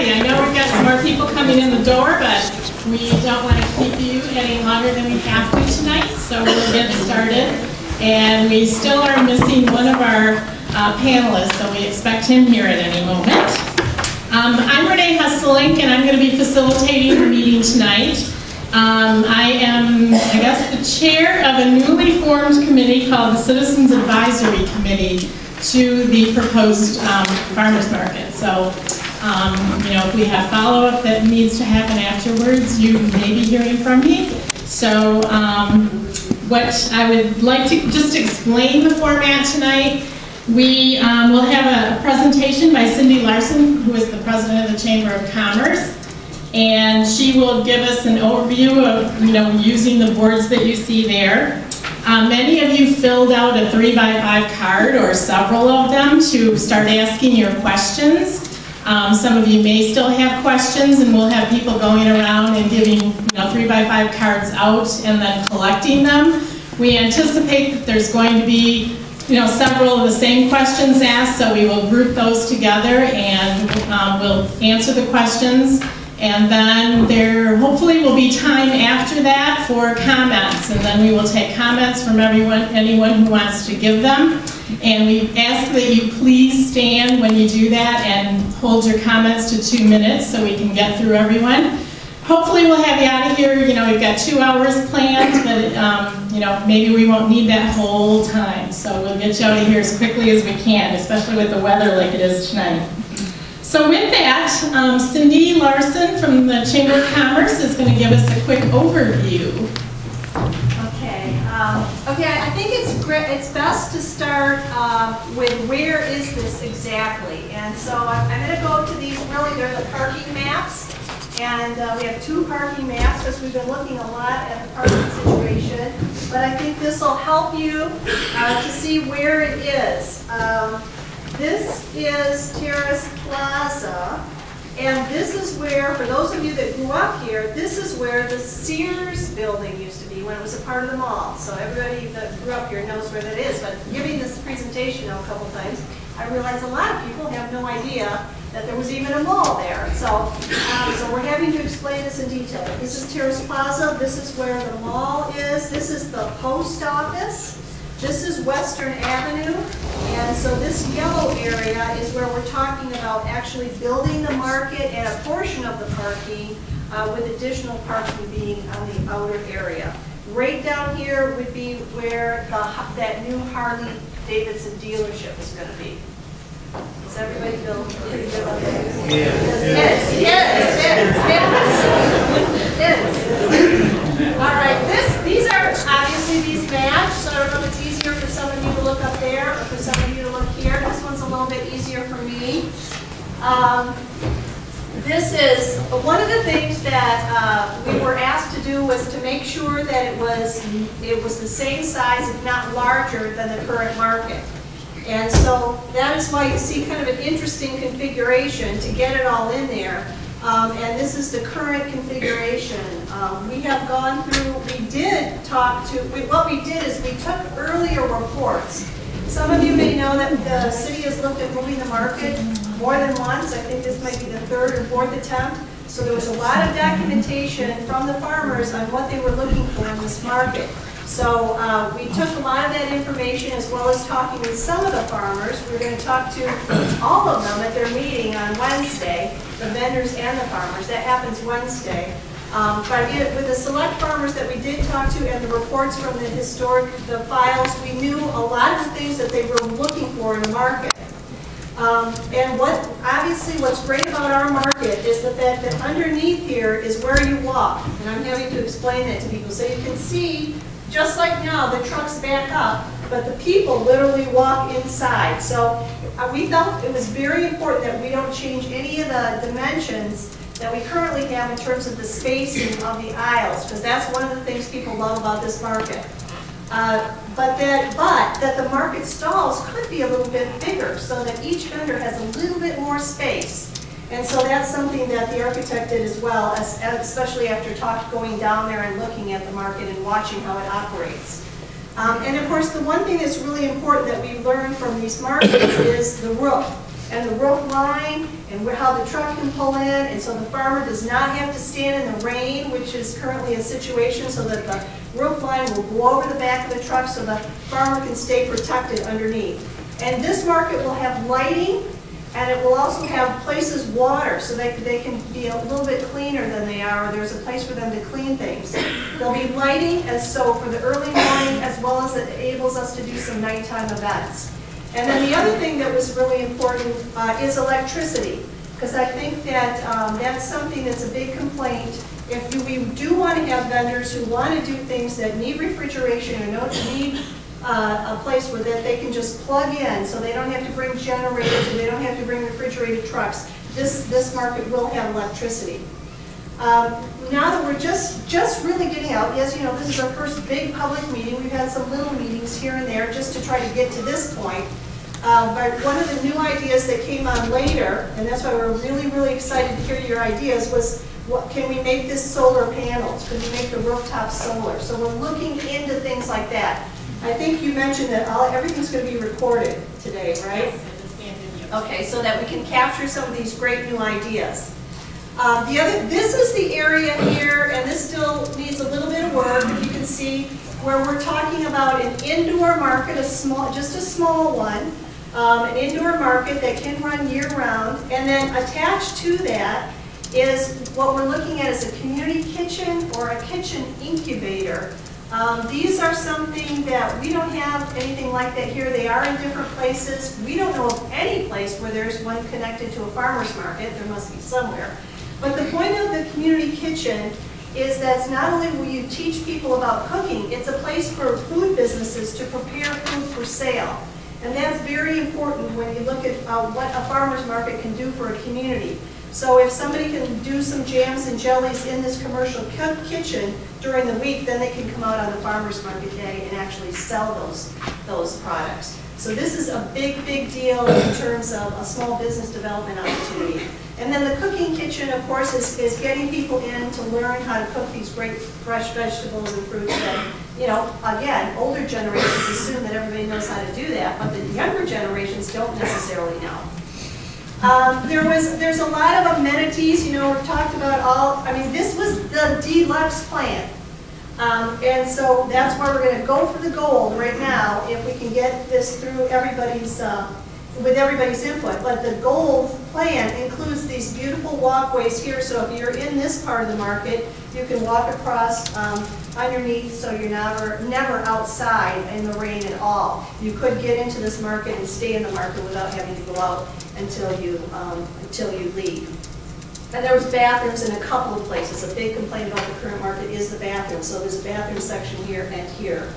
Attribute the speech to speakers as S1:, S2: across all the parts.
S1: righty, I know we've got some more people coming in the door, but we don't want to keep you any longer than we have to tonight, so we'll get started. And we still are missing one of our panelists, so we expect him here at any moment. I'm Renee Hesselink, and I'm going to be facilitating the meeting tonight. I am, I guess, the chair of a newly formed committee called the Citizens Advisory Committee to the proposed farmers market. So, you know, if we have follow-up that needs to happen afterwards, you may be hearing from me. So, what I would like to just explain the format tonight. We will have a presentation by Cindy Larson, who is the president of the Chamber of Commerce, and she will give us an overview of, you know, using the boards that you see there. Many of you filled out a 3x5 card, or several of them, to start asking your questions. Some of you may still have questions, and we'll have people going around and giving, you know, 3x5 cards out and then collecting them. We anticipate that there's going to be, you know, several of the same questions asked, so we will group those together and we'll answer the questions. And then there hopefully will be time after that for comments, and then we will take comments from anyone who wants to give them. And we ask that you please stand when you do that and hold your comments to 2 minutes so we can get through everyone. Hopefully we'll have you out of here. You know, we've got 2 hours planned, but you know, maybe we won't need that whole time. So we'll get you out of here as quickly as we can, especially with the weather like it is tonight. So with that, Cindy Larson from the Chamber of Commerce is going to give us a quick overview.
S2: Okay. I think it's best to start with where is this exactly. And so I'm going to go to these, really they're the parking maps. And we have 2 parking maps because we've been looking a lot at the parking situation. But I think this will help you to see where it is. This is Terrace Plaza, and this is where, for those of you that grew up here, this is where the Sears building used to be when it was a part of the mall. So everybody that grew up here knows where that is. But giving this presentation now a couple times, I realize a lot of people have no idea that there was even a mall there. So, so we're having to explain this in detail. But this is Terrace Plaza. This is where the mall is. This is the post office. This is Western Avenue, and so this yellow area is where we're talking about actually building the market and a portion of the parking with additional parking being on the outer area. Right down here would be where that new Harley-Davidson dealership is going to be. Does everybody feel pretty good about that? Yes. All right, these are obviously these match, so I don't know if it's easier for some of you to look up there or for some of you to look here. This one's a little bit easier for me. This is one of the things that we were asked to do was to make sure that it was the same size, if not larger, than the current market. And so that is why you see kind of an interesting configuration to get it all in there. And this is the current configuration. We have gone through, what we did is we took earlier reports. Some of you may know that the city has looked at moving the market more than once. I think this might be the 3rd or 4th attempt. So there was a lot of documentation from the farmers on what they were looking for in this market. So we took a lot of that information as well as talking with some of the farmers. We're going to talk to all of them at their meeting on Wednesday, the vendors and the farmers. That happens Wednesday. But with the select farmers that we did talk to and the reports from the files, we knew a lot of the things that they were looking for in the market. And obviously what's great about our market is the fact that underneath here is where you walk. And I'm having to explain that to people. So you can see, just like now, the trucks back up, but the people literally walk inside. So we felt it was very important that we don't change any of the dimensions that we currently have in terms of the spacing of the aisles, because that's one of the things people love about this market. But that the market stalls could be a little bit bigger so that each vendor has a little bit more space. And so that's something that the architect did as well, especially after going down there and looking at the market and watching how it operates. And of course, the one thing that's really important that we learned from these markets is the roof. And the roof line and how the truck can pull in, and so the farmer does not have to stand in the rain, which is currently a situation, so that the roof line will go over the back of the truck so the farmer can stay protected underneath. And this market will have lighting, and it will also have places water, so they can be a little bit cleaner than they are, or there's a place for them to clean things. There'll be lighting as so for the early morning, as well as it enables us to do some nighttime events. And then the other thing that was really important is electricity, because I think that that's something that's a big complaint. If we do want to have vendors who want to do things that need refrigeration or need a place where that they can just plug in, so they don't have to bring generators and they don't have to bring refrigerated trucks, this market will have electricity. Now that we're just really getting out, as you know, this is our first big public meeting. We've had some little meetings here and there just to try to get to this point. But one of the new ideas that came on later, and that's why we're really, really excited to hear your ideas, was can we make this solar panels? Can we make the rooftop solar? So we're looking into things like that. I think you mentioned that everything's going to be recorded today, right?
S1: Yes,
S2: okay, so that we can capture some of these great new ideas. This is the area here, and this still needs a little bit of work. If you can see where we're talking about an indoor market, just a small one, an indoor market that can run year-round, and then attached to that is what we're looking at as a community kitchen or a kitchen incubator. These are something that we don't have anything like that here. They are in different places. We don't know of any place where there's one connected to a farmer's market. There must be somewhere. But the point of the community kitchen is that not only will you teach people about cooking, it's a place for food businesses to prepare food for sale. And that's very important when you look at what a farmer's market can do for a community. So if somebody can do some jams and jellies in this commercial kitchen during the week, then they can come out on the farmer's market day and actually sell those products. So this is a big, big deal in terms of a small business development opportunity. And then the cooking kitchen, of course, is getting people in to learn how to cook these great fresh vegetables and fruits that, you know, again, older generations assume that everybody knows how to do that, but the younger generations don't necessarily know. There's a lot of amenities, you know, we've talked about this was the deluxe plan. And so that's why we're going to go for the gold right now if we can get this through with everybody's input. But the gold plan includes these beautiful walkways here, so if you're in this part of the market, you can walk across underneath, so you're never outside in the rain at all. You could get into this market and stay in the market without having to go out until you leave. And there was bathrooms in a couple of places. A big complaint about the current market is the bathroom. So there's a bathroom section here and here.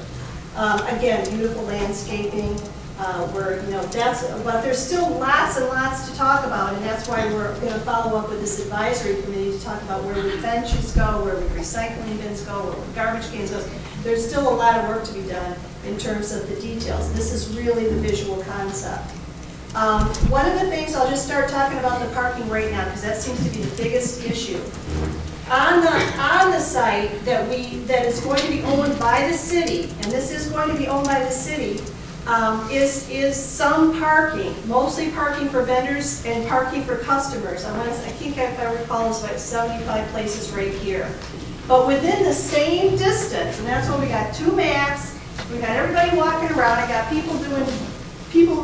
S2: Again, beautiful landscaping. But there's still lots and lots to talk about, and that's why we're going to follow up with this advisory committee to talk about where the benches go, where the recycling bins go, where the garbage cans go. There's still a lot of work to be done in terms of the details. This is really the visual concept. One of the things, I'll just start talking about the parking right now, because that seems to be the biggest issue. On the site that is going to be owned by the city, and this is going to be owned by the city, is some parking, mostly parking for vendors and parking for customers. I think if I recall, it's like 75 places right here. But within the same distance, and that's when we got 2 maps, we got everybody walking around, I got people who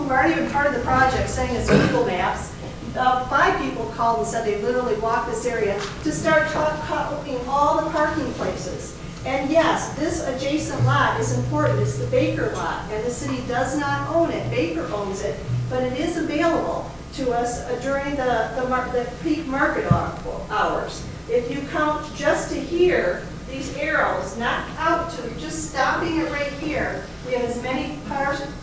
S2: aren't even part of the project saying it's Google Maps. 5 people called and said they literally walked this area to start counting all the parking places. And yes, this adjacent lot is important. It's the Baker lot, and the city does not own it. Baker owns it, but it is available to us during the peak market hours. If you count just to here, these arrows, not out to, just stopping it right here, we have as many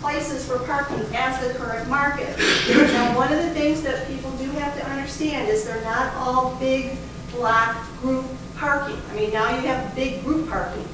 S2: places for parking as the current market. Now, one of the things that people do have to understand is they're not all big block group parking. I mean, now you have big group parking.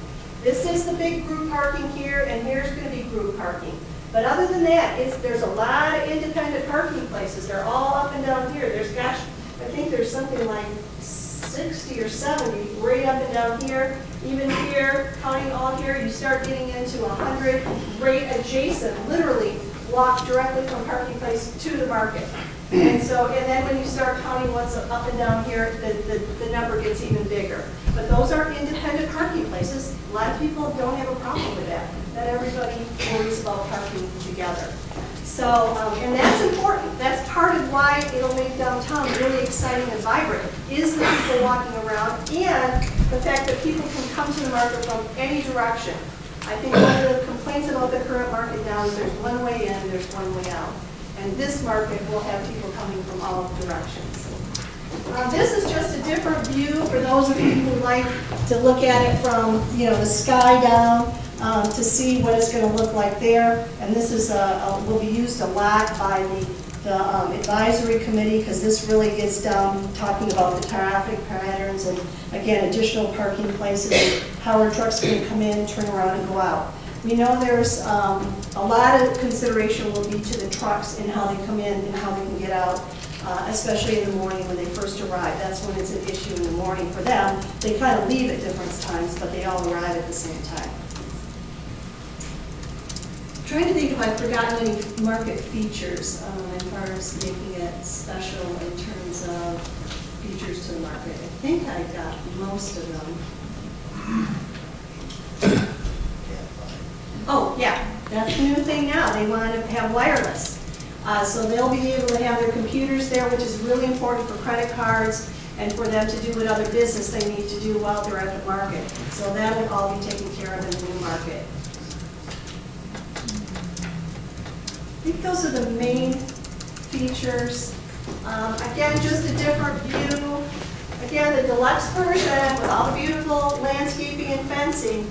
S2: This is the big group parking here, and here's going to be group parking. But other than that, there's a lot of independent parking places. They're all up and down here. I think there's something like 60 or 70 right up and down here. Even here, counting all here, you start getting into 100 right adjacent, literally walk directly from parking place to the market. And so, and then when you start counting what's up and down here, the number gets even bigger. But those are independent parking places. A lot of people don't have a problem with that. Not everybody worries about parking together. So, and that's important. That's part of why it'll make downtown really exciting and vibrant, is the people walking around and the fact that people can come to the market from any direction. I think one of the complaints about the current market now is there's one way in, there's one way out. And this market will have people coming from all directions. This is just a different view for those of you who like to look at it from, you know, the sky down to see what it's going to look like there. And this is will be used a lot by the advisory committee, because this really gets down talking about the traffic patterns and, again, additional parking places, how our trucks can come in, turn around, and go out. We know there's a lot of consideration will be to the trucks and how they come in and how they can get out, especially in the morning when they first arrive. That's when it's an issue in the morning for them. They kind of leave at different times, but they all arrive at the same time. I'm trying to think if I've forgotten any market features as far as making it special in terms of features to the market. I think I got most of them. Oh, yeah, that's the new thing now. They want to have wireless. So they'll be able to have their computers there, which is really important for credit cards and for them to do what other business they need to do while they're at the market. So that will all be taken care of in the new market. I think those are the main features. Again, just a different view. Again, the deluxe version with all the beautiful landscaping and fencing.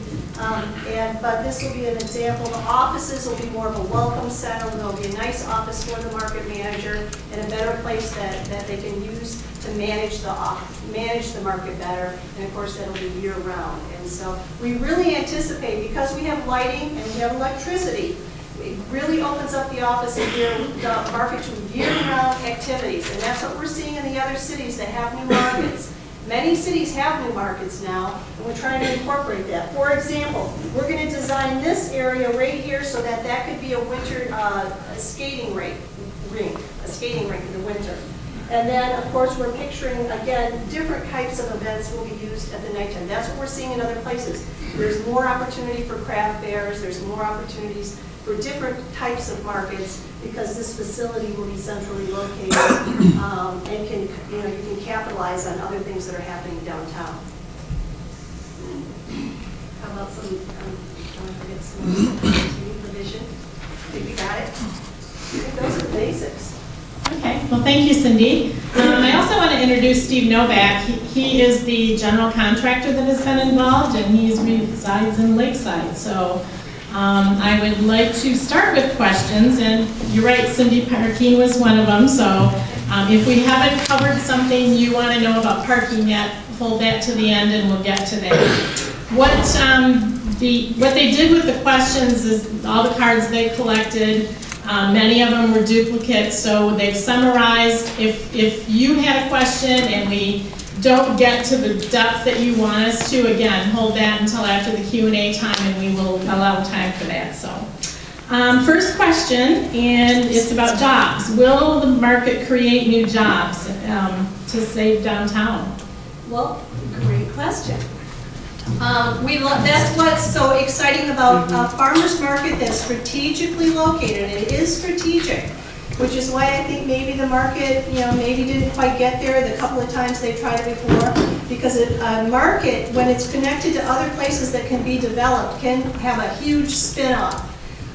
S2: But this will be an example. The offices will be more of a welcome center. There'll be a nice office for the market manager and a better place that they can use to manage the market better. And of course, that'll be year round. And so we really anticipate, because we have lighting and we have electricity, it really opens up the office and the market to year-round activities. And that's what we're seeing in the other cities that have new markets. Many cities have new markets now, and we're trying to incorporate that. For example, we're going to design this area right here so that that could be a winter skating rink in the winter. And then, of course, we're picturing, again, different types of events will be used at the nighttime. That's what we're seeing in other places. There's more opportunity for craft fairs. There's more opportunities for different types of markets, because this facility will be centrally located and can, you can capitalize on other things that are happening downtown. How about some, don't forget some provision? I think we got it. I think those are the basics.
S1: Okay, well, thank you, Cindy. I also want to introduce Steve Novak. He is the general contractor that has been involved, and he resides in Lakeside. So I would like to start with questions, and you're right, Cindy, parking was one of them. So if we haven't covered something you want to know about parking yet, hold that to the end and we'll get to that. What they did with the questions is all the cards they collected. Many of them were duplicates, so they've summarized. If you had a question and we don't get to the depth that you want us to, again, hold that until after the Q&A time, and we will allow time for that. So, first question, and it's about jobs. Will the market create new jobs to save downtown?
S2: Well, great question. That's what's so exciting about Farmers Market that's strategically located. It is strategic, which is why I think maybe the market, maybe didn't quite get there the couple of times they tried it before, because a market, when it's connected to other places that can be developed, can have a huge spin-off.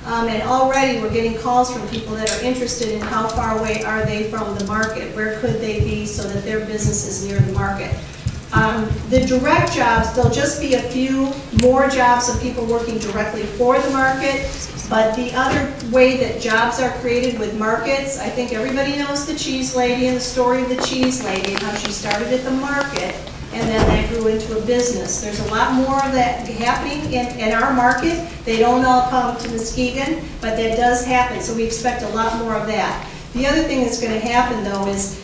S2: And already we're getting calls from people that are interested in how far away are they from the market, where could they be so that their business is near the market. The direct jobs, there'll just be a few more jobs of people working directly for the market, but the other way that jobs are created with markets, I think everybody knows the cheese lady and the story of the cheese lady and how she started at the market and then that grew into a business. There's a lot more of that happening in our market. They don't all come to Muskegon, but that does happen, so we expect a lot more of that. The other thing that's going to happen, though, is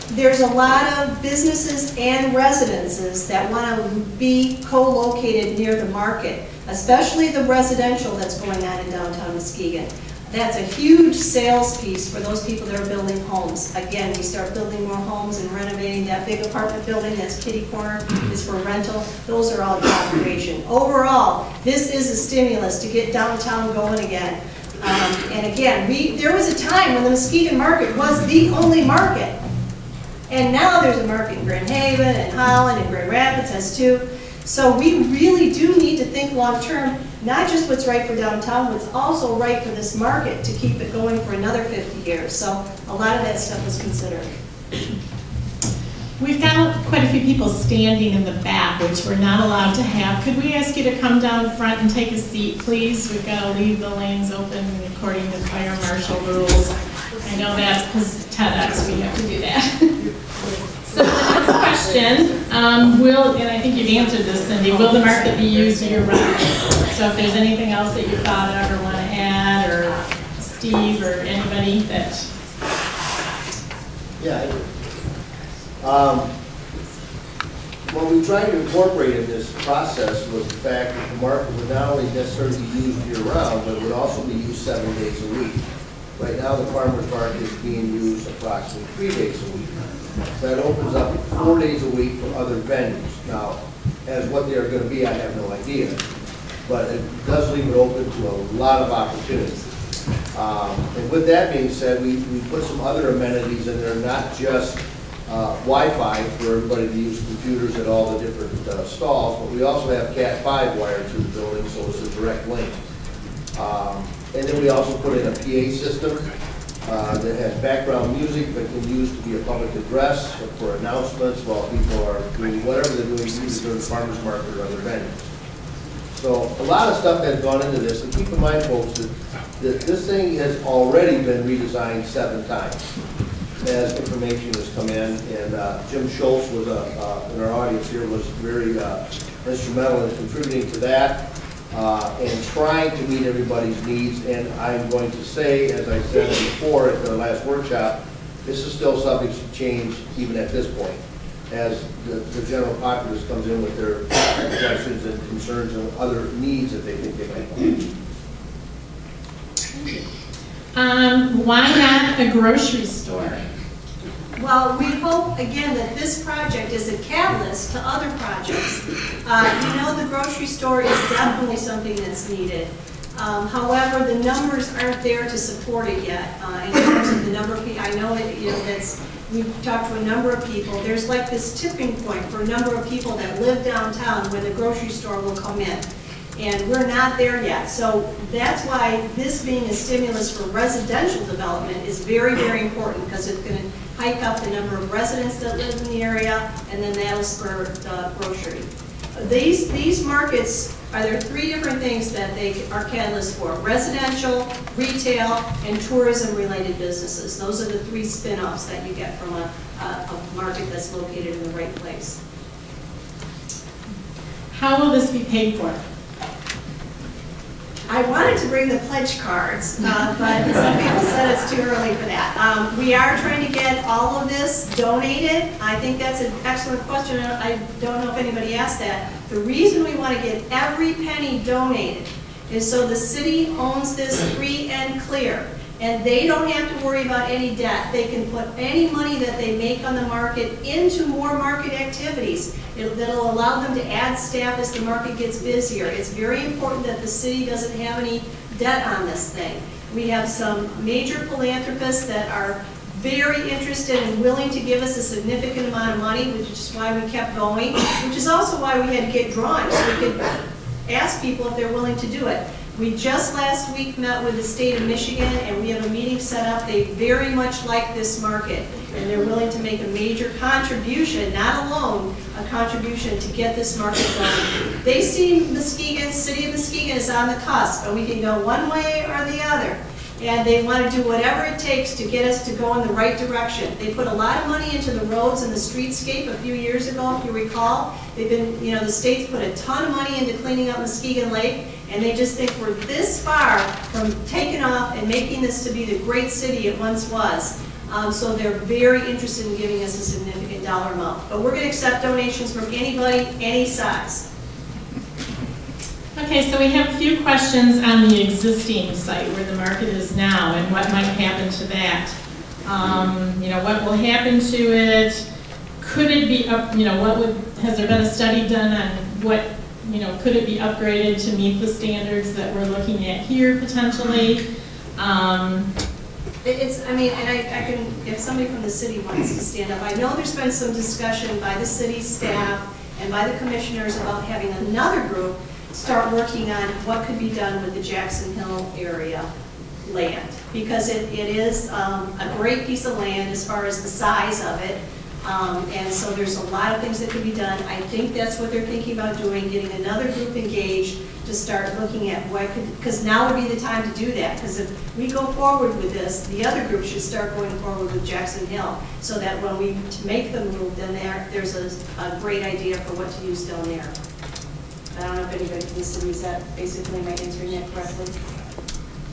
S2: there's a lot of businesses and residences that want to be co-located near the market, especially the residential that's going on in downtown Muskegon. That's a huge sales piece for those people that are building homes. Again, we start building more homes and renovating. That big apartment building that's kitty corner is for rental. Those are all job creation. Overall, this is a stimulus to get downtown going again. And again, there was a time when the Muskegon market was the only market. And now there's a market in Grand Haven and Holland and Grand Rapids has too. So we really do need to think long term, not just what's right for downtown, what's also right for this market to keep it going for another 50 years. So a lot of that stuff was considered.
S1: We've got quite a few people standing in the back, which we're not allowed to have. Could we ask you to come down front and take a seat, please? We've got to leave the lanes open according to fire marshal rules. I know that's because TEDx, we have to do that. So the next question, and I think you've answered this, Cindy, will the market be used year-round? So if there's anything else that you thought of or want to add, or Steve or anybody that...
S3: Yeah, I do. What we tried to incorporate in this process was the fact that the market would not only necessarily be used year-round, but would also be used 7 days a week. Right now, the farmer's market is being used approximately 3 days a week. So that opens up 4 days a week for other venues. Now, as what they are going to be, I have no idea. But it does leave it open to a lot of opportunities. And with that being said, we put some other amenities in there, not just Wi-Fi for everybody to use computers at all the different stalls, but we also have Cat5 wired to the building, so it's a direct link. And then we also put in a PA system that has background music that can use to be a public address for announcements while people are doing whatever they're doing, either during the farmer's market or other venues. So a lot of stuff has gone into this, and keep in mind, folks, that this thing has already been redesigned 7 times as information has come in, and Jim Schultz was in our audience here was very instrumental in contributing to that and trying to meet everybody's needs. And I'm going to say, as I said before at the last workshop, this is still subject to change even at this point, as the general populace comes in with their questions and concerns and other needs that they think they might have.
S1: Why not a grocery store?
S2: Well, we hope, again, that this project is a catalyst to other projects. You know, the grocery store is definitely something that's needed. However, the numbers aren't there to support it yet. In terms of the number of people, I know it, you know, we've talked to a number of people. There's like this tipping point for a number of people that live downtown when the grocery store will come in. And we're not there yet. So that's why this being a stimulus for residential development is very, very important, because it's going to hike up the number of residents that live in the area, and then that'll spur the grocery. These markets, there are 3 different things that they are catalysts for: residential, retail, and tourism-related businesses. Those are the 3 spin-offs that you get from a market that's located in the right place.
S1: How will this be paid for?
S2: I wanted to bring the pledge cards, but some people said it's too early for that. We are trying to get all of this donated. I think that's an excellent question. I don't know if anybody asked that. The reason we want to get every penny donated is so the city owns this free and clear, and they don't have to worry about any debt. They can put any money that they make on the market into more market activities. That'll allow them to add staff as the market gets busier. It's very important that the city doesn't have any debt on this thing. We have some major philanthropists that are very interested and willing to give us a significant amount of money, which is why we kept going, which is also why we had to get drawings, so we could ask people if they're willing to do it. We just last week met with the state of Michigan, and we have a meeting set up. They very much like this market, and they're willing to make a major contribution, not alone, a contribution to get this market going. They see Muskegon, city of Muskegon is on the cusp, and we can go one way or the other. And they want to do whatever it takes to get us to go in the right direction. They put a lot of money into the roads and the streetscape a few years ago, if you recall. They've been, you know, the state's put a ton of money into cleaning up Muskegon Lake, and they just think we're this far from taking off and making this to be the great city it once was. So they're very interested in giving us a significant dollar amount. But we're going to accept donations from anybody, any size.
S1: Okay, so we have a few questions on the existing site where the market is now and what might happen to that. You know, what will happen to it? Could it be up, you know, has there been a study done on what, you know, could it be upgraded to meet the standards that we're looking at here potentially? I
S2: mean, and I can, if somebody from the city wants to stand up, I know there's been some discussion by the city staff and by the commissioners about having another group start working on what could be done with the Jackson Hill area land. Because it is a great piece of land as far as the size of it. And so there's a lot of things that could be done. I think that's what they're thinking about doing, getting another group engaged to start looking at what could, because now would be the time to do that. Because if we go forward with this, the other group should start going forward with Jackson Hill, so that when we make the move, then there's a great idea for what to use down there. I don't know if anybody from the city, is that basically, am I answering that correctly?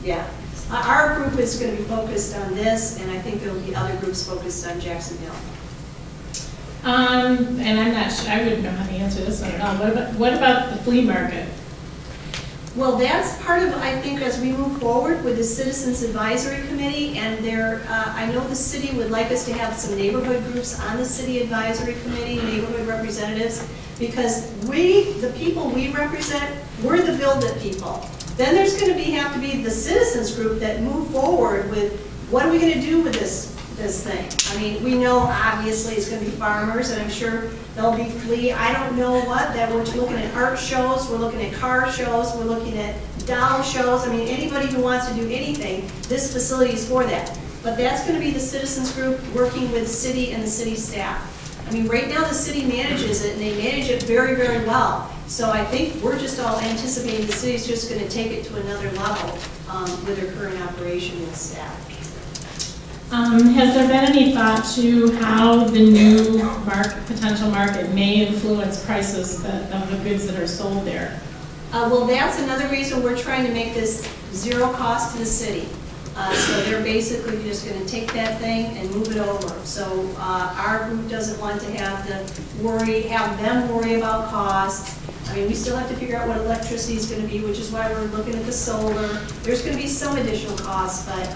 S2: Yeah. Our group is going to be focused on this, and I think there will be other groups focused on Jackson Hill.
S1: And I'm not sure, I wouldn't know how to answer this one at all. What about the flea market?
S2: Well, that's part of, I think, as we move forward with the Citizens Advisory Committee, and I know the city would like us to have some neighborhood groups on the City Advisory Committee, neighborhood representatives, because the people we represent, we're the build it people. Then there's going to have to be the citizens group that move forward with what are we going to do with this thing. I mean, we know obviously it's going to be farmers, and I'm sure there'll be flea. I don't know what, that we're looking at art shows, we're looking at car shows, we're looking at doll shows. I mean, anybody who wants to do anything, this facility is for that. But that's going to be the citizens group working with the city and the city staff. I mean, right now the city manages it, and they manage it very, very well. So I think we're just all anticipating the city's just going to take it to another level with their current operation and staff.
S1: Has there been any thought to how the new potential market may influence prices of the goods that are sold there?
S2: Well, that's another reason we're trying to make this zero cost to the city. So they're basically just going to take that thing and move it over. So our group doesn't want to have them worry about costs. I mean, we still have to figure out what electricity is going to be, which is why we're looking at the solar. There's going to be some additional costs, but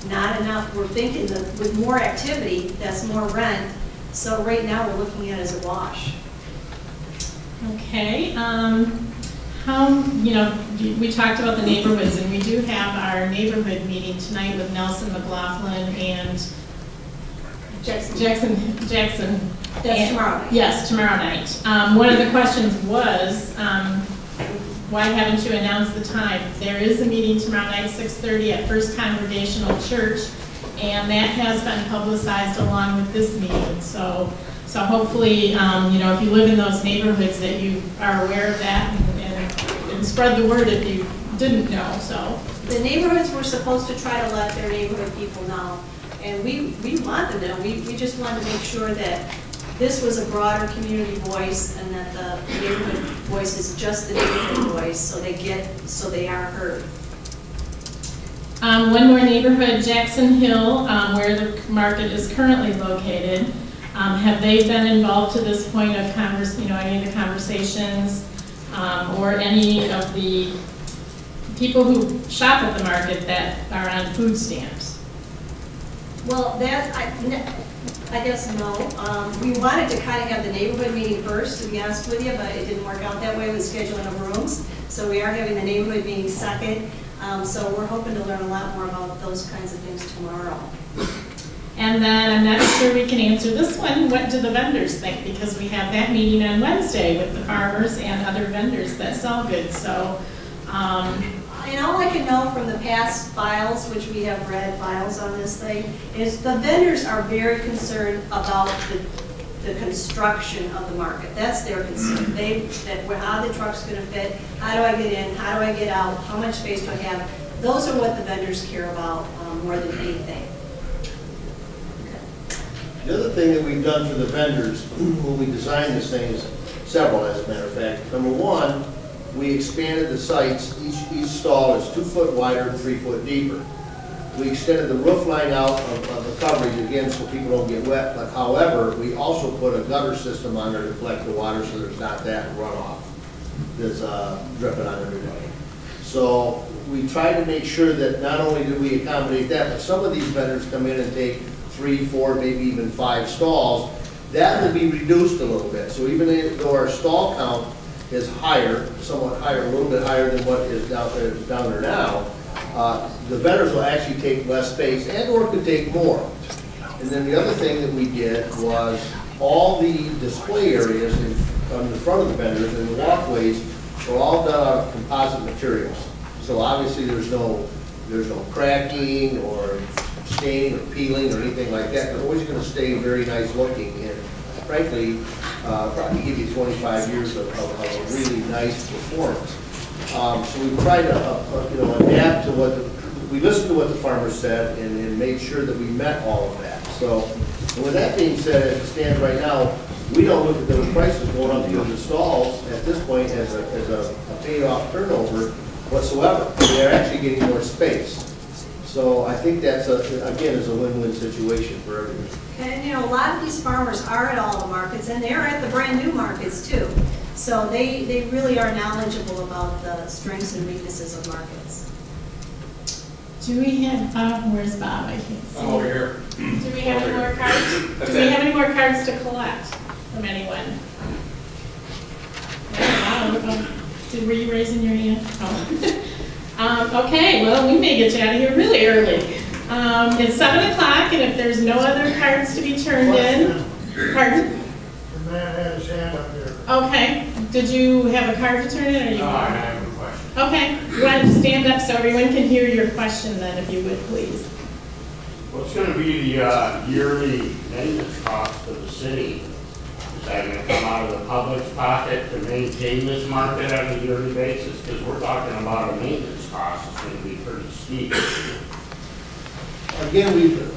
S2: not enough. We're thinking that with more activity, that's more rent. So right now we're looking at it as a wash.
S1: Okay. We talked about the neighborhoods, and we do have our neighborhood meeting tonight with Nelson McLaughlin and Jackson.
S2: That's tomorrow night.
S1: Yes, tomorrow night. One of the questions was, why haven't you announced the time? There is a meeting tomorrow night, 6:30 at First Congregational Church, and that has been publicized along with this meeting. So hopefully, if you live in those neighborhoods, that you are aware of that and spread the word if you didn't know. So
S2: the neighborhoods were supposed to try to let their neighborhood people know, and we want them to know. We just wanted to make sure that this was a broader community voice, and that the neighborhood voice is just the neighborhood voice, so they are heard.
S1: One more neighborhood, Jackson Hill, where the market is currently located. Have they been involved to this point of any of the conversations, or any of the people who shop at the market that are on food stamps?
S2: Well, I guess no. We wanted to kind of have the neighborhood meeting first, to be honest with you, but it didn't work out that way with scheduling of rooms. So we are having the neighborhood meeting second. So we're hoping to learn a lot more about those kinds of things tomorrow.
S1: And then I'm not sure we can answer this one. What do the vendors think? Because we have that meeting on Wednesday with the farmers and other vendors that sell goods. So,
S2: and all I can know from the past files, which we have read files on this thing, is the vendors are very concerned about the construction of the market. That's their concern. How the truck's going to fit, how do I get in, how do I get out, how much space do I have? Those are what the vendors care about more than anything.
S3: The other thing that we've done for the vendors when we designed this thing is several, as a matter of fact. Number one, we expanded the sites. Each stall is 2 foot wider and 3 foot deeper. We extended the roof line out of the coverage again so people don't get wet. But however, we also put a gutter system on there to collect the water so there's not that runoff. dripping on everybody. So we try to make sure that not only do we accommodate that, but some of these vendors come in and take 3, 4, maybe even 5 stalls. That will be reduced a little bit. So even though our stall count is higher, somewhat higher, a little bit higher than what is down there now, the vendors will actually take less space and or could take more. And then the other thing that we did was all the display areas on the front of the vendors and the walkways are all done out of composite materials. So obviously there's no cracking or staining or peeling or anything like that. They're always going to stay very nice looking and frankly probably give you 25 years of a really nice performance. So we try to adapt to we listened to what the farmers said and made sure that we met all of that. So and with that being said, as it stands right now, we don't look at those prices going up to the stalls at this point as a paid-off turnover whatsoever. They're actually getting more space. So I think that's, again, is a win-win situation for everybody.
S2: And a lot of these farmers are at all the markets, and they're at the brand new markets too. So they really are knowledgeable about the strengths and weaknesses of markets.
S1: Do we have, where's Bob? I can't see.
S4: I'm over here.
S1: Do we have any more cards? Do we have any more cards to collect from anyone? Wow. Were you raising your hand? Oh. Okay, well, we may get you out of here really early. It's 7 o'clock, and if there's no other cards to be turned in, pardon?
S5: The man had his hand up there.
S1: Okay. Did you have a card to turn in, or you?
S4: No, I have a question.
S1: Okay. You want to stand up so everyone can hear your question, then, if you would, please.
S6: What's going to be the yearly maintenance cost of the city? Is that going to come out of the public's pocket to maintain this market on a yearly basis? Because we're talking about a maintenance cost that's going to be pretty steep.
S3: Again,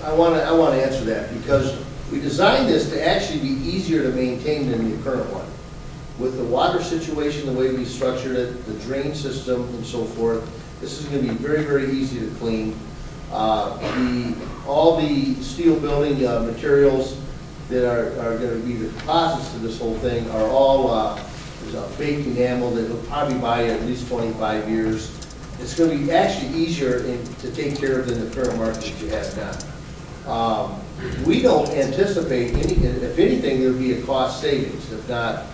S3: I want to answer that because we designed this to actually be easier to maintain than the current one. With the water situation, the way we structured it, the drain system and so forth, this is going to be very, very easy to clean. All the steel building materials that are going to be the composites to this whole thing are all baked enamel that will probably buy you at least 25 years. It's going to be actually easier to take care of than the current market that you have now. We don't anticipate if anything, there'll be a cost savings, if not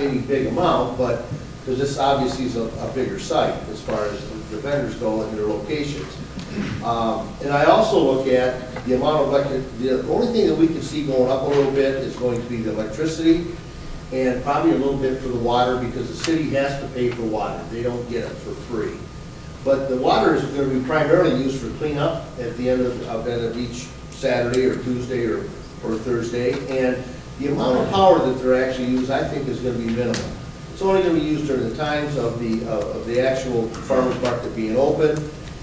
S3: any big amount, but because this obviously is a bigger site as far as the vendors go and their locations. And I also look at the amount of electric. The only thing that we can see going up a little bit is going to be the electricity and probably a little bit for the water because the city has to pay for water. They don't get it for free. But the water is going to be primarily used for cleanup at the end of each Saturday or Tuesday or Thursday. And the amount of power that they're actually used, I think, is going to be minimal. It's only going to be used during the times of the actual farmers market being open.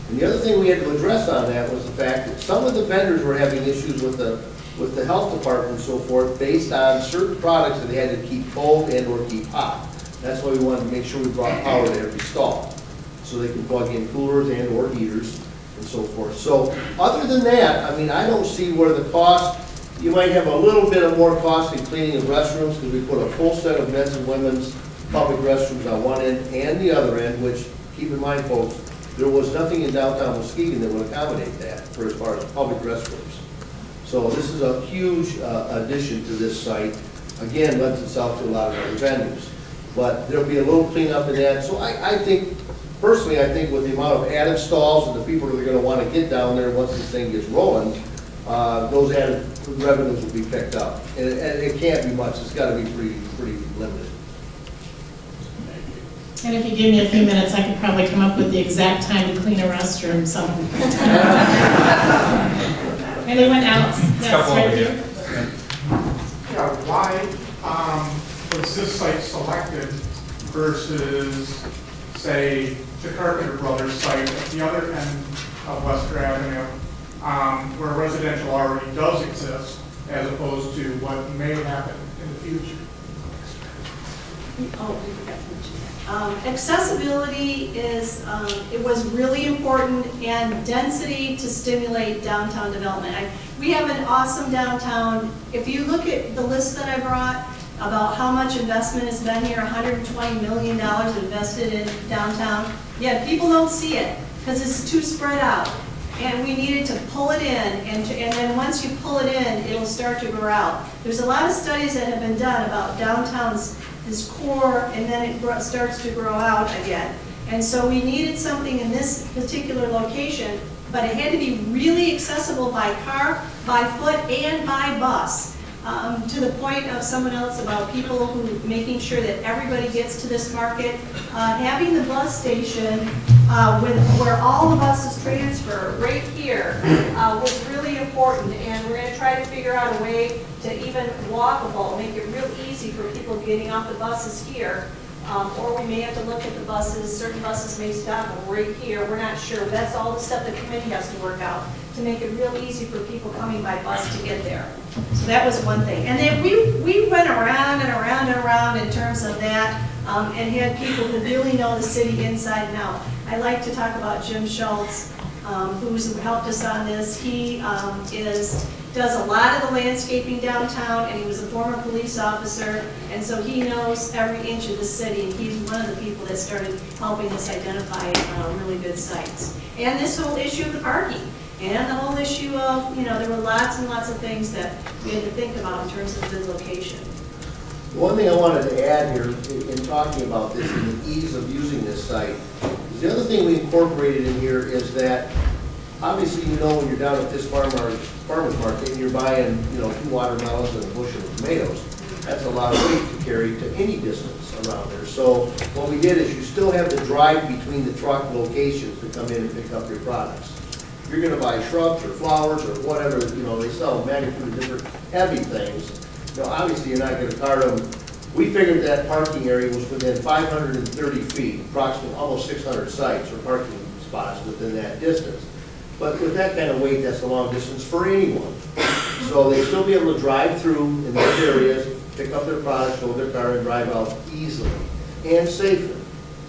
S3: And the other thing we had to address on that was the fact that some of the vendors were having issues with the health department and so forth based on certain products that they had to keep cold and or keep hot. That's why we wanted to make sure we brought power to every stall so they can plug in coolers and or heaters and so forth. So other than that, I mean, I don't see where the cost, you might have a little bit of more cost in cleaning of restrooms because we put a full set of men's and women's public restrooms on one end and the other end, which, keep in mind, folks, there was nothing in downtown Muskegon that would accommodate that for as far as public restrooms. So this is a huge addition to this site. Again, lends itself to a lot of other venues. But there'll be a little cleanup in that. So I think, personally, I think with the amount of added stalls and the people that are going to want to get down there once this thing gets rolling, those added revenues will be picked up. And it can't be much. It's got to be pretty limited.
S1: And if you give me a few minutes, I could probably come up with the exact time to clean a restroom. So, anyone else? Yes, right here.
S5: Yeah, why was this site selected versus, say, the Carpenter Brothers site at the other end of Wester Avenue, where residential already does exist, as opposed to what may happen in the future?
S2: Oh, we forgot to mention that. Accessibility is, it was really important, and density to stimulate downtown development. We have an awesome downtown. If you look at the list that I brought, about how much investment has been here, $120 million invested in downtown. Yet people don't see it because it's too spread out. And we needed to pull it in, and then once you pull it in, it'll start to grow out. There's a lot of studies that have been done about downtown's this core, and then it starts to grow out again. And so we needed something in this particular location, but it had to be really accessible by car, by foot, and by bus. To the point of someone else about people who making sure that everybody gets to this market. Having the bus station where all the buses transfer right here was really important, and we're going to try to figure out a way to even walkable, make it real easy for people getting off the buses here. Or we may have to look at the buses, certain buses may stop right here, we're not sure. That's all the stuff the committee has to work out to make it real easy for people coming by bus to get there. So that was one thing. And then we went around and around and around in terms of that and had people who really know the city inside and out. I like to talk about Jim Schultz, who's helped us on this. He does a lot of the landscaping downtown, and he was a former police officer, and so he knows every inch of the city, and he's one of the people that started helping us identify really good sites. And this whole issue of the parking, and the whole issue of, there were lots and lots of things that we had to think about in terms of good location.
S3: One thing I wanted to add here in talking about this and the ease of using this site is the other thing we incorporated in here is that obviously when you're down at this farmer's market and you're buying 2 watermelons and a bushel of tomatoes, that's a lot of weight to carry to any distance around there. So what we did is you still have the drive between the truck locations to come in and pick up your products. If you're going to buy shrubs or flowers or whatever, they sell a magnitude of different heavy things. Obviously you're not going to cart them. We figured that parking area was within 530 feet, approximately almost 600 sites or parking spots within that distance. But with that kind of weight, that's a long distance for anyone. So they'd still be able to drive through in those areas, pick up their products, load their car, and drive out easily and safely.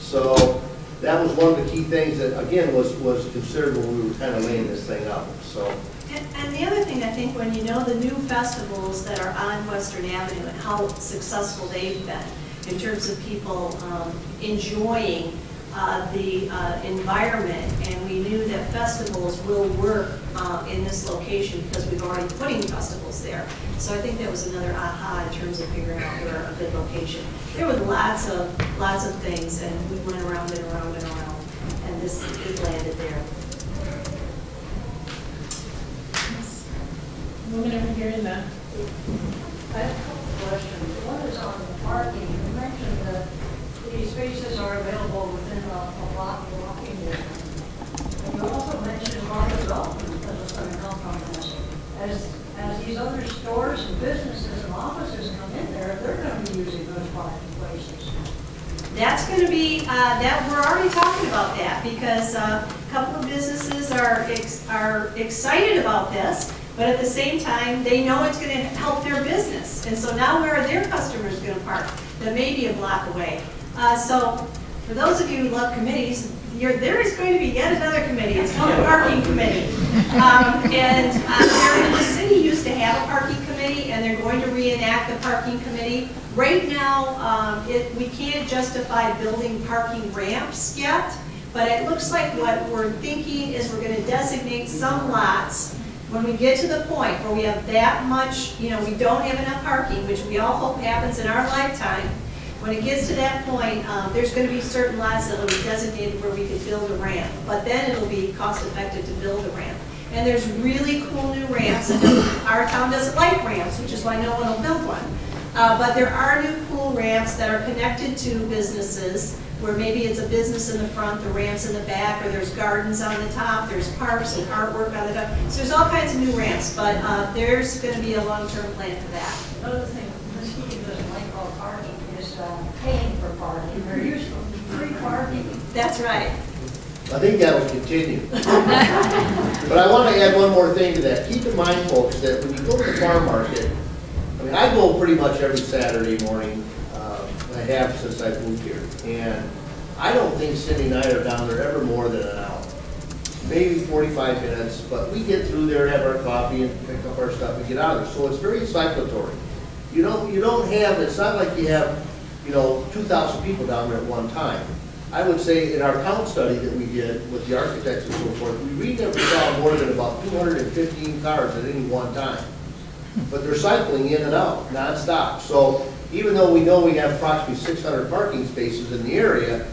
S3: So that was one of the key things that, again, was considered when we were kind of laying this thing out. So.
S2: And the other thing, I think, when you know the new festivals that are on Western Avenue and how successful they've been in terms of people enjoying the environment, and we knew that festivals will work in this location because we've already putting festivals there. So I think that was another aha in terms of figuring out where a good location. There were lots of things, and we went around and around and around, and this it landed there.
S1: Woman over here in the...
S4: I have a couple of questions. One is on the parking. You mentioned that these spaces are available within a block walking distance. And you also mentioned market development that is going to come from this. As these other stores and businesses and offices come in there, they're going to be using those parking places.
S2: That's going to be, we're already talking about that because a couple of businesses are excited about this. But at the same time, they know it's going to help their business. And so now where are their customers going to park? That may be a block away. So for those of you who love committees, there is going to be yet another committee. It's called the Parking Committee. The city used to have a parking committee, and they're going to reenact the parking committee. Right now, we can't justify building parking ramps yet, but it looks like what we're thinking is we're going to designate some lots. When we get to the point where we have that much, we don't have enough parking, which we all hope happens in our lifetime, when it gets to that point, there's going to be certain lots that will be designated where we could build a ramp. But then it'll be cost effective to build a ramp. And there's really cool new ramps. And our town doesn't like ramps, which is why no one will build one. But there are new cool ramps that are connected to businesses, where maybe it's a business in the front, the ramps in the back, or there's gardens on the top, there's parks and artwork on the top. So there's all kinds of new ramps, but there's going to be a long-term plan for that.
S4: Another thing this meeting doesn't like about parking is paying for parking. There used to be free parking.
S2: That's right.
S3: I think that will continue. But I want to add one more thing to that. Keep in mind, folks, that when you go to the farm market, I go pretty much every Saturday morning. I have since I moved here. And I don't think Cindy and I are down there ever more than an hour. Maybe 45 minutes, but we get through there, have our coffee, and pick up our stuff and get out of there. So it's very cyclatory. You don't have, it's not like you have, 2,000 people down there at one time. I would say in our count study that we did with the architects and so forth, we never saw more than about 215 cars at any one time. But they're cycling in and out nonstop. So even though we know we have approximately 600 parking spaces in the area,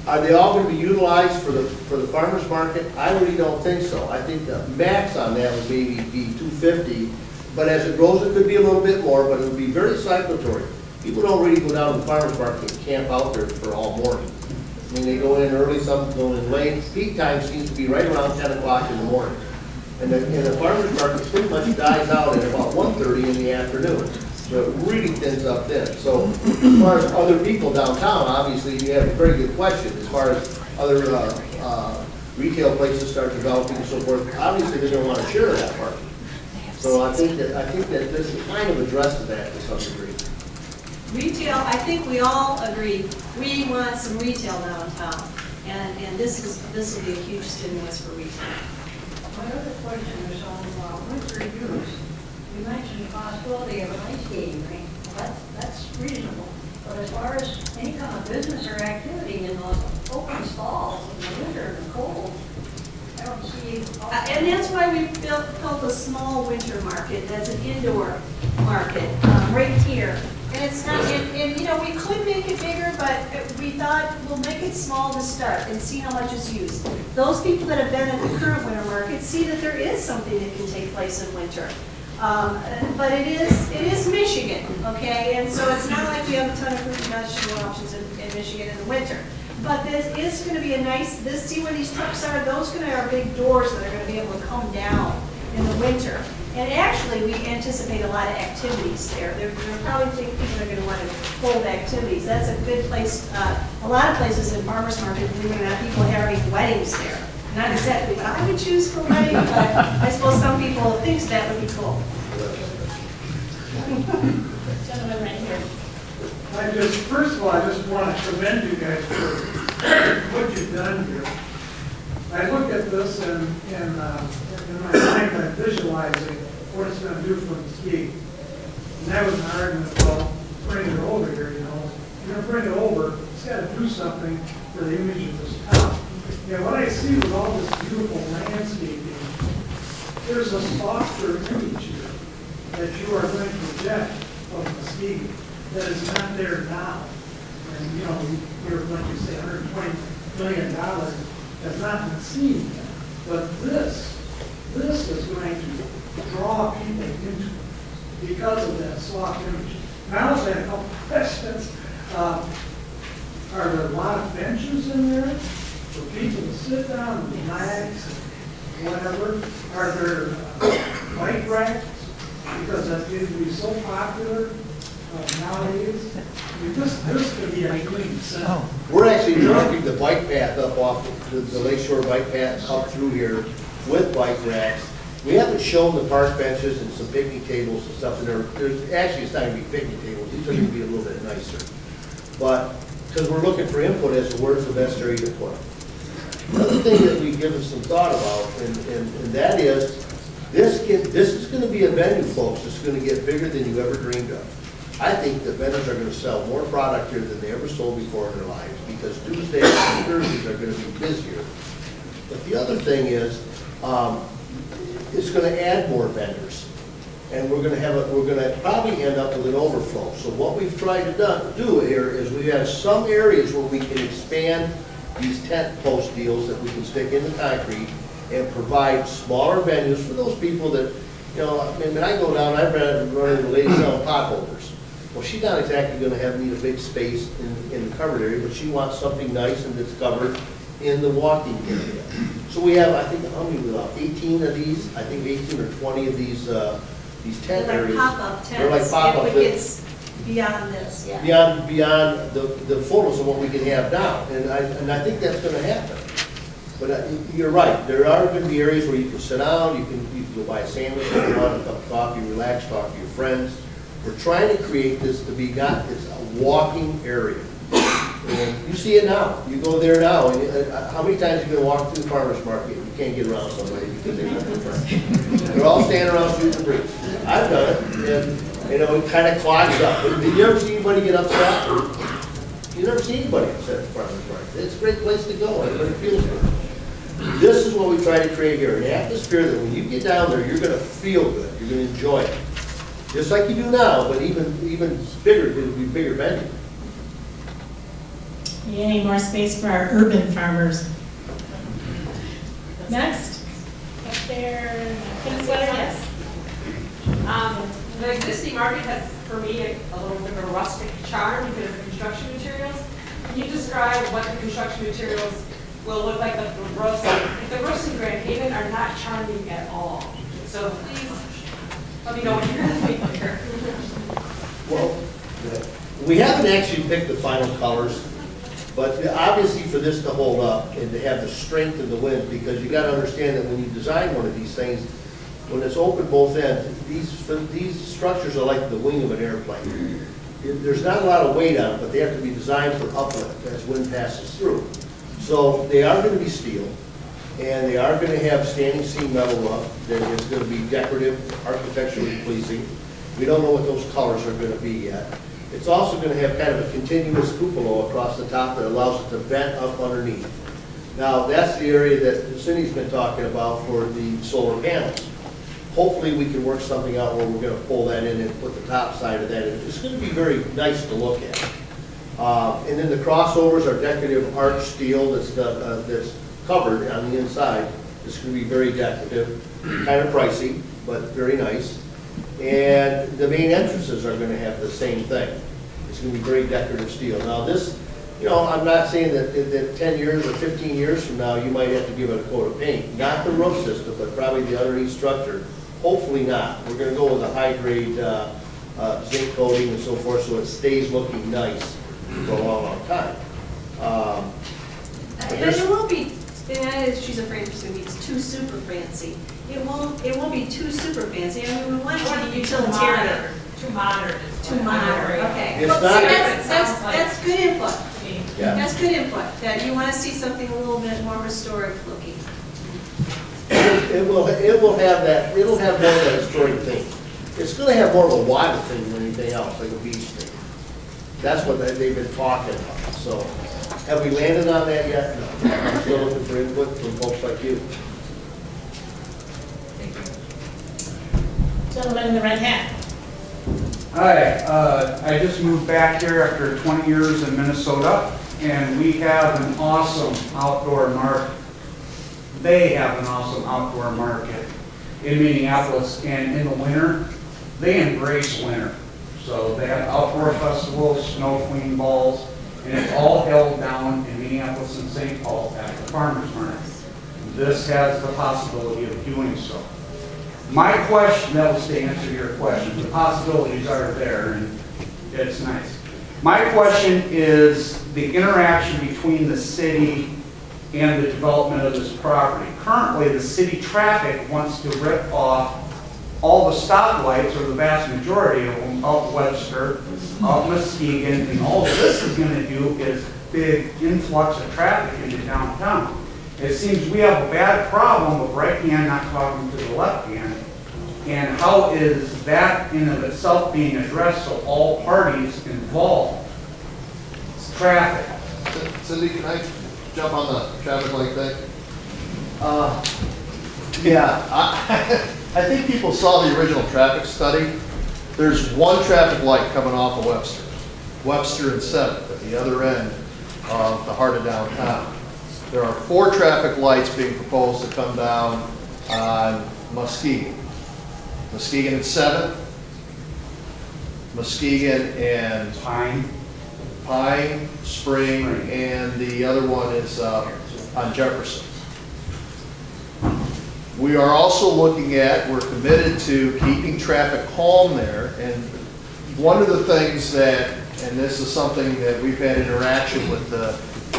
S3: are they all going to be utilized for the farmer's market? I really don't think so. I think the max on that would maybe be 250. But as it grows, it could be a little bit more, but it would be very cyclatory. People don't really go down to the farmer's market and camp out there for all morning. I mean, they go in early, some go in late. Peak time seems to be right around 10 o'clock in the morning. And the farmer's market pretty much dies out at about 1:30 in the afternoon. So it really thins up then. So as far as other people downtown, obviously you have a very good question. As far as other retail places start developing and so forth, obviously they're going to want to share that parking. So I think that this kind of addresses that to some degree.
S2: Retail, I think we all agree, we want some retail downtown, and this will be a huge stimulus for retail.
S4: My other question is on winter use. You mentioned the possibility of an ice skating rink. Well, that's reasonable. But as far as any kind of business or activity in those open stalls in the winter and cold, I don't see.
S2: And that's why we built a small winter market, that's an indoor market, right here. And it's not, and we could make it bigger, but we thought we'll make it small to start and see how much is used. Those people that have been at the current winter market see that there is something that can take place in winter. But it is Michigan, okay? And so it's not like we have a ton of fruit and vegetable options in Michigan in the winter. But this is going to be a nice, see where these trucks are? Those are big doors that are going to be able to come down in the winter. And actually, we anticipate a lot of activities there. There probably think people are going to want to hold activities. That's a good place. A lot of places in farmers market, believe it or not, people are having weddings there. Not exactly what I would choose for a wedding, but I suppose some people think that would be cool.
S1: Gentleman right here.
S7: First of all, I just want to commend you guys for what you've done here. I look at this and in my mind I'm visualizing what it's going to do for Mesquite. And that was an argument, well, bring it over here, You're going to bring it over, it's got to do something for the image of this town. What I see with all this beautiful landscaping, there's a softer image here that you are going to project of Mesquite that is not there now. And, you're like you say, $120 million has not been seen yet. But this is going to draw people into it because of that soft image. And I also had a couple questions. Are there a lot of benches in there for people to sit down and relax and whatever? Are there bike racks? Because that seems to be so popular nowadays. This could be a clean center.
S3: We're actually directing the bike path up off the Lakeshore bike path up through here with bike racks. We haven't shown the park benches and some picnic tables and stuff in there. Actually, it's not going to be picnic tables. These are going to be a little bit nicer. But because we're looking for input as to where's the best area to put. Another thing that we give us some thought about, and that is, this is going to be a venue, folks, that's going to get bigger than you ever dreamed of. I think that vendors are going to sell more product here than they ever sold before in their lives because Tuesdays and Thursdays are going to be busier. But the other thing is, it's going to add more vendors, and we're going to probably end up with an overflow. So what we've tried to do here is we have some areas where we can expand these tent post deals that we can stick in the concrete and provide smaller venues for those people that, when I go down, I've been running a lady selling pot holders. Well, she's not exactly going to need a big space in the covered area, but she wants something nice and that's covered in the walking area. So we have, I think, how many? 18 of these. I think 18 or 20 of these tent
S2: They're
S3: areas.
S2: like pop-up tents.
S3: They're like pop-up.
S2: If it gets beyond this, yeah.
S3: Beyond the photos of what we can have now, and I think that's going to happen. But you're right. There are going to be areas where you can sit down. You can go buy a sandwich, if you want a cup of coffee, relax, talk to your friends. We're trying to create this to be it's a walking area. And you see it now. You go there now, and how many times are you going to walk through the farmer's market and you can't get around somebody because they don't have friends? They're all standing around shooting the breeze. I've done it, and, you know, it kind of clogs up. But did you ever see anybody get upset? You never see anybody upset at the farmer's market. It's a great place to go, everybody feels good. This is what we try to create here, an atmosphere that when you get down there, you're gonna feel good, you're gonna enjoy it. Just like you do now, but even bigger, it'll be bigger venue.
S1: Any more space for our urban farmers? Next. Up there, yes.
S8: The existing market has, for me, a little bit of a rustic charm because of the construction materials. Can you describe what the construction materials will look like? The roofs, the roofs in Grand Haven are not charming at all. So please let me know what you're going to think here.
S3: Well, we haven't actually picked the final colors, but obviously for this to hold up and to have the strength of the wind, because you got to understand that when you design one of these things, when it's open both ends, these structures are like the wing of an airplane. There's not a lot of weight on it, but they have to be designed for uplift as wind passes through. So they are going to be steel, and they are going to have standing seam metal roof that is going to be decorative, architecturally pleasing. We don't know what those colors are going to be yet. It's also going to have kind of a continuous cupola across the top that allows it to vent up underneath. Now, that's the area that Cindy's been talking about for the solar panels. Hopefully we can work something out where we're going to pull that in and put the top side of that in. It's going to be very nice to look at. And then the crossovers are decorative arch steel that's covered on the inside. It's going to be very decorative, kind of pricey, but very nice. And the main entrances are going to have the same thing. It's going to be very decorative steel. Now this, you know, I'm not saying that 10 years or 15 years from now you might have to give it a coat of paint. Not the roof system, but probably the underneath structure. Hopefully not. We're going to go with a high-grade zinc coating and so forth, so it stays looking nice for a long, long time.
S2: And it won't be, she's afraid it's going to be too super fancy. It won't be too super fancy. I mean, we want it to be utilitarian.
S8: Too modern.
S2: Too modern, okay.
S3: It's
S2: Well,
S3: not-
S2: see, that's good input.
S3: Yeah.
S2: That's good input, that you want to see something a little bit more historic looking.
S3: It will have that. It'll have more of that historic thing. It's going to have more of a wild thing than anything else, like a beach thing. That's what they've been talking about. So, have we landed on that yet? No. I'm still looking for input from folks like you.
S1: Gentleman in the red hat.
S9: Hi, I just moved back here after 20 years in Minnesota, and we have an awesome outdoor market. They have an awesome outdoor market in Minneapolis, and in the winter, they embrace winter. So they have outdoor festivals, snow queen balls, and it's all held down in Minneapolis and St. Paul at the farmers market. This has the possibility of doing so. My question, that was to answer your question, the possibilities are there, and it's nice. My question is the interaction between the city and the development of this property. Currently, the city traffic wants to rip off all the stoplights, or the vast majority of them, out Webster, out Muskegon, and all this is going to do is big influx of traffic into downtown. It seems we have a bad problem with right hand not talking to the left hand. And how is that in of itself being addressed so all parties involved? It's traffic.
S10: Cindy, can I jump on the traffic light thing? Yeah, I think people saw the original traffic study. There's one traffic light coming off of Webster and 7th at the other end of the heart of downtown. There are 4 traffic lights being proposed to come down on Muskegon. Muskegon and 7th, Muskegon and Pine, Spring, and the other one is on Jefferson. We are also looking at, we're committed to keeping traffic calm there, and one of the things that, and this is something that we've had interaction with the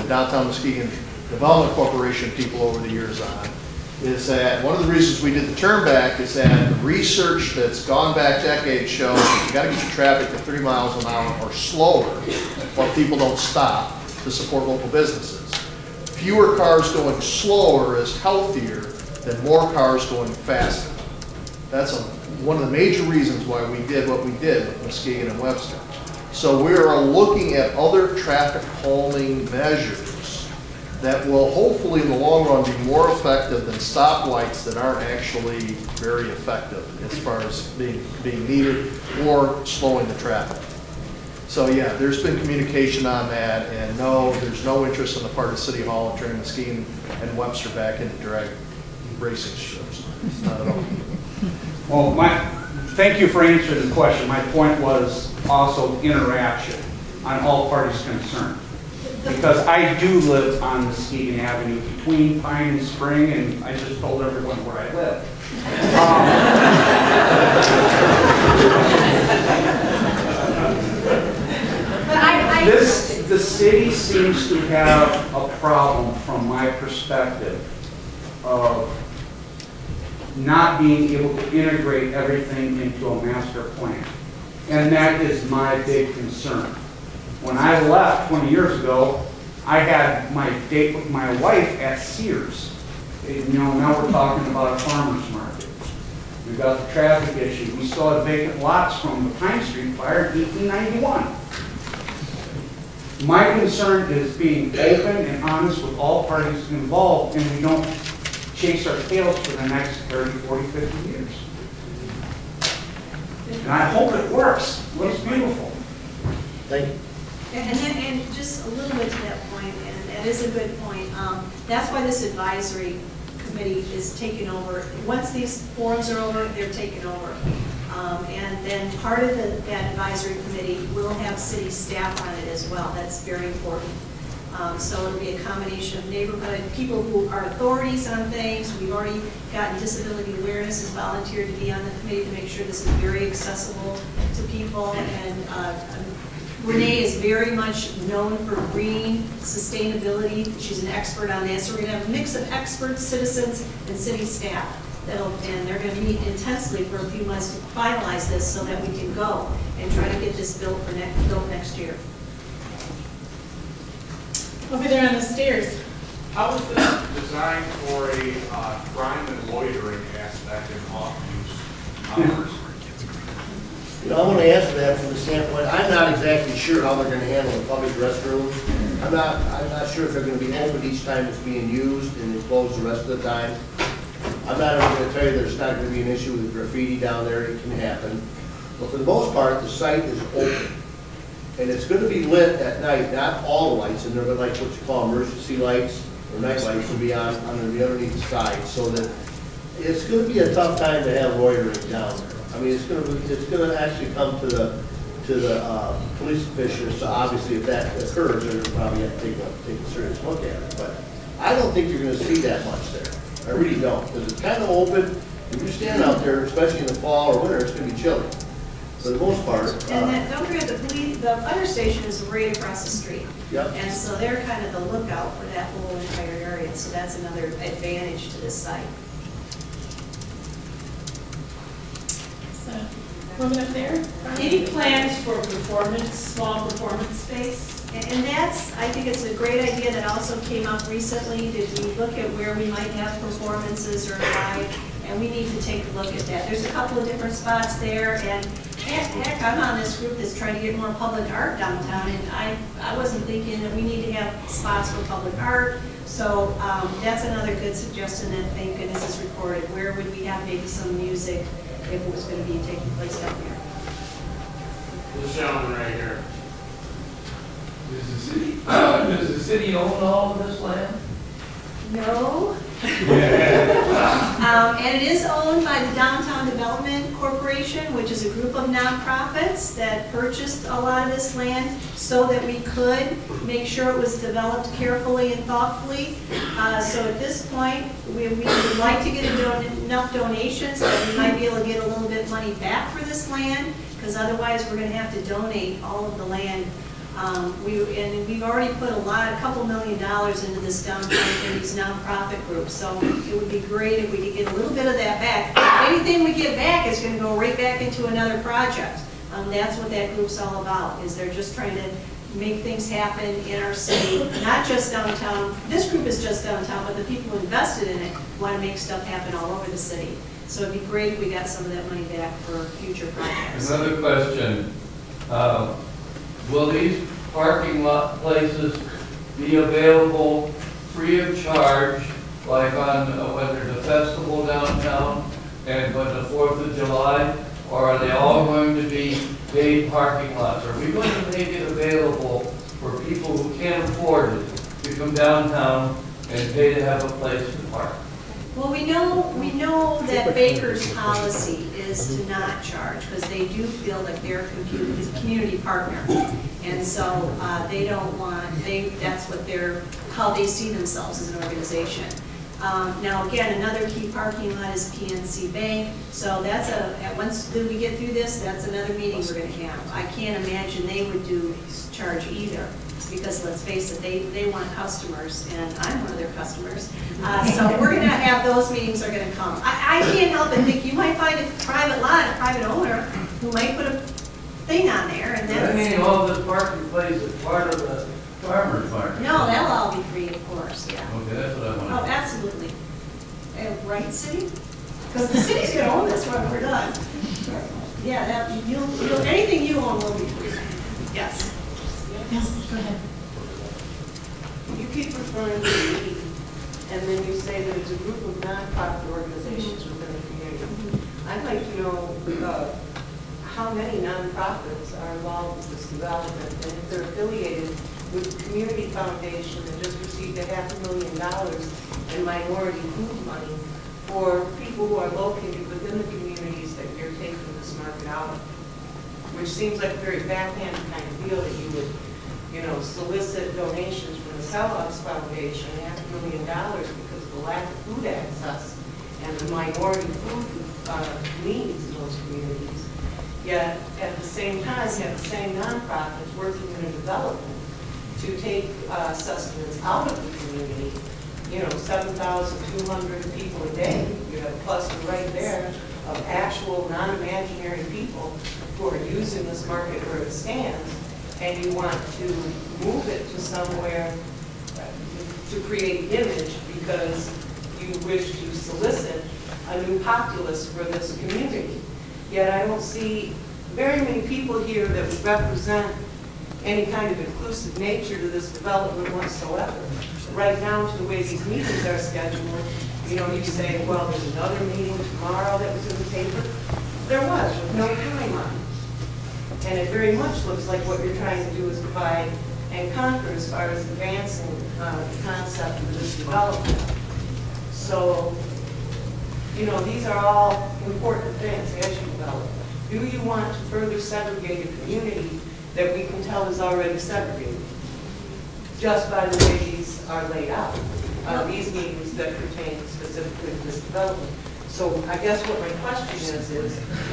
S10: Downtown Muskegon Development Corporation people over the years on, is that one of the reasons we did the turn back is that the research that's gone back decades shows that you got to get your traffic to 3 miles an hour or slower while people don't stop to support local businesses. Fewer cars going slower is healthier than more cars going faster. That's a one of the major reasons why we did what we did with Muskegon and Webster. So we are looking at other traffic calming measures that will hopefully in the long run be more effective than stoplights that aren't actually very effective as far as being needed or slowing the traffic. So yeah, there's been communication on that, and no, there's no interest on the part of City Hall in turning Muskegon and Webster back into drag racing strips. Not at all.
S9: Well, thank you for answering the question. My point was also interaction on all parties concerned. Because I do live on Muskegon Avenue between Pine and Spring, and I just told everyone where I live. The city seems to have a problem from my perspective of not being able to integrate everything into a master plan. And that is my big concern. When I left 20 years ago, I had my date with my wife at Sears. You know, now we're talking about a farmer's market. We've got the traffic issue. We still have vacant lots from the Pine Street fire in 1891. My concern is being open and honest with all parties involved, and we don't chase our tails for the next 30, 40, 50 years. And I hope it works. It looks beautiful.
S3: Thank you.
S2: And just a little bit to that point, and that is a good point. That's why this advisory committee is taking over. Once these forums are over, they're taking over. And then part of that advisory committee will have city staff on it as well. That's very important. So it'll be a combination of neighborhood, people who are authorities on things. We've already gotten disability awareness has volunteered to be on the committee to make sure this is very accessible to people. And Renee is very much known for green sustainability. She's an expert on that. So we're going to have a mix of experts, citizens, and city staff. And they're going to meet intensely for a few months to finalize this so that we can go and try to get this built next year.
S1: Over there on the stairs.
S5: How is this designed for a crime and loitering aspect and off-use hours?
S3: You know, I want to answer that from the standpoint, I'm not exactly sure how they're going to handle the public restrooms. I'm not sure if they're going to be open each time it's being used and then closed the rest of the time. I'm not even going to tell you there's not going to be an issue with graffiti down there. It can happen. But for the most part, the site is open. And it's going to be lit at night, not all the lights, and they're like what you call emergency lights or night lights will be on the underneath the side, so that it's going to be a tough time to have loitering down there. I mean, it's going to actually come to the police officials. So obviously, if that occurs, they're going to probably have to take a serious look at it. But I don't think you're going to see that much there. I really don't, because it's kind of open. If you stand out there, especially in the fall or winter, it's going to be chilly. For the most part.
S2: And then, don't forget, the fire station is right across the street.
S3: Yep.
S2: And so they're kind of the lookout for that whole entire area. So that's another advantage to this site.
S1: So, woman up there.
S8: Any plans for performance, small performance space?
S2: And that's, I think it's a great idea that also came up recently. Did we look at where we might have performances or live? And we need to take a look at that. There's a couple of different spots there, and heck, I'm on this group that's trying to get more public art downtown, and I wasn't thinking that we need to have spots for public art. So that's another good suggestion that, thank goodness, is recorded. Where would we have maybe some music if it was going to be taking place down there?
S6: This gentleman right here.
S11: Does the city own all of this land?
S2: No. And it is owned by the Downtown Development Corporation, which is a group of nonprofits that purchased a lot of this land so that we could make sure it was developed carefully and thoughtfully. So at this point, we would like to get enough donations that we might be able to get a little bit of money back for this land, because otherwise we're going to have to donate all of the land. We've already put a couple $1 million into this downtown in these nonprofit groups, so it would be great if we could get a little bit of that back. Anything we get back is going to go right back into another project. That's what that group's all about, is they're just trying to make things happen in our city, not just downtown. This group is just downtown, but the people who invested in it want to make stuff happen all over the city. So it'd be great if we got some of that money back for future projects.
S11: Another question, will these parking lot places be available free of charge, like on, when there's a festival downtown and when the 4th of July, or are they all going to be paid parking lots? Are we going to make it available for people who can't afford it to come downtown and pay to have a place to park?
S2: Well, we know that Baker's policy is to not charge, because they do feel like they're a community partner. And so they don't want, that's what how they see themselves as an organization. Now, again, another key parking lot is PNC Bank, so that's once we get through this, that's another meeting we're going to have. I can't imagine they would charge either, because let's face it, they want customers, and I'm one of their customers. So we're going to have those meetings are going to come. I can't help but think you might find a private lot, a private owner, who might put a thing on there, and
S11: I mean,
S2: then
S11: all this parking place is part of the farmer's market.
S2: no, that'll all be free, of course, yeah.
S11: Okay, that's what I want to
S2: Oh, absolutely. Right, city? Because the city's going to own this when we're done. Yeah, anything you own will be free. Yes.
S1: Yes, go ahead.
S12: You keep referring to the league, and then you say that it's a group of nonprofit organizations within the community. I'd like to know how many nonprofits are involved with this development, and if they're affiliated with the Community Foundation that just received $500,000 in minority food money for people who are located within the communities that you're taking this market out of, which seems like a very backhanded kind of deal that you would, solicit donations from the Kellogg's Foundation, $500,000 because of the lack of food access and the minority food needs in those communities. Yet, at the same time, you have the same nonprofits working in a development to take sustenance out of the community. 7,200 people a day. You have a cluster right there of actual non-imaginary people who are using this market where it stands, and you want to move it to somewhere to create image because you wish to solicit a new populace for this community. Yet I don't see very many people here that would represent any kind of inclusive nature to this development whatsoever. Right now, to the way these meetings are scheduled, you say, well, there's another meeting tomorrow that was in the paper. There was, with no time on it. And it very much looks like what you're trying to do is divide and conquer as far as advancing the concept of this development. So, these are all important things as you develop. Do you want to further segregate a community that we can tell is already segregated, just by the way these are laid out, these meetings that pertain specifically to this development? So I guess what my question is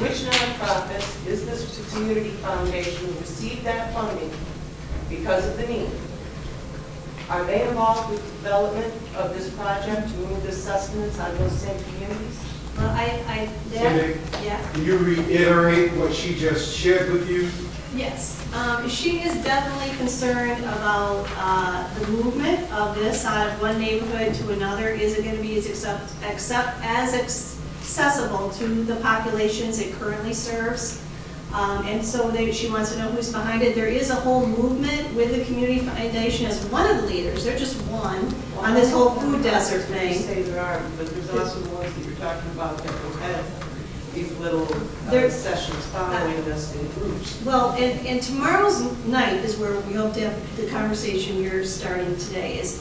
S12: which nonprofits is this community foundation who received that funding because of the need? Are they involved with the development of this project to move this sustenance on those same communities?
S2: Well,
S9: Cindy,
S2: yeah.
S9: Can you reiterate what she just shared with you?
S2: Yes, she is definitely concerned about the movement of this out of one neighborhood to another. Is it going to be as accessible to the populations it currently serves? And so she wants to know who's behind it. There is a whole movement with the Community Foundation as one of the leaders. They're just one on this whole food desert thing.
S12: Say there are, but there's also the ones that you're talking about that will have these little sessions following this in groups.
S2: Well, and tomorrow's night is where we hope to have the conversation you're starting today is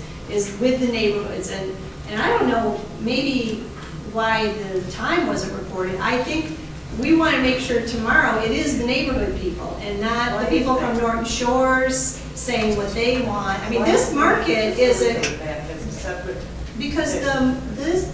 S2: with the neighborhoods. And I don't know maybe why the time wasn't reported. I think we want to make sure tomorrow it is the neighborhood people and not the people from Norton Shores saying what they want. I mean, this market is because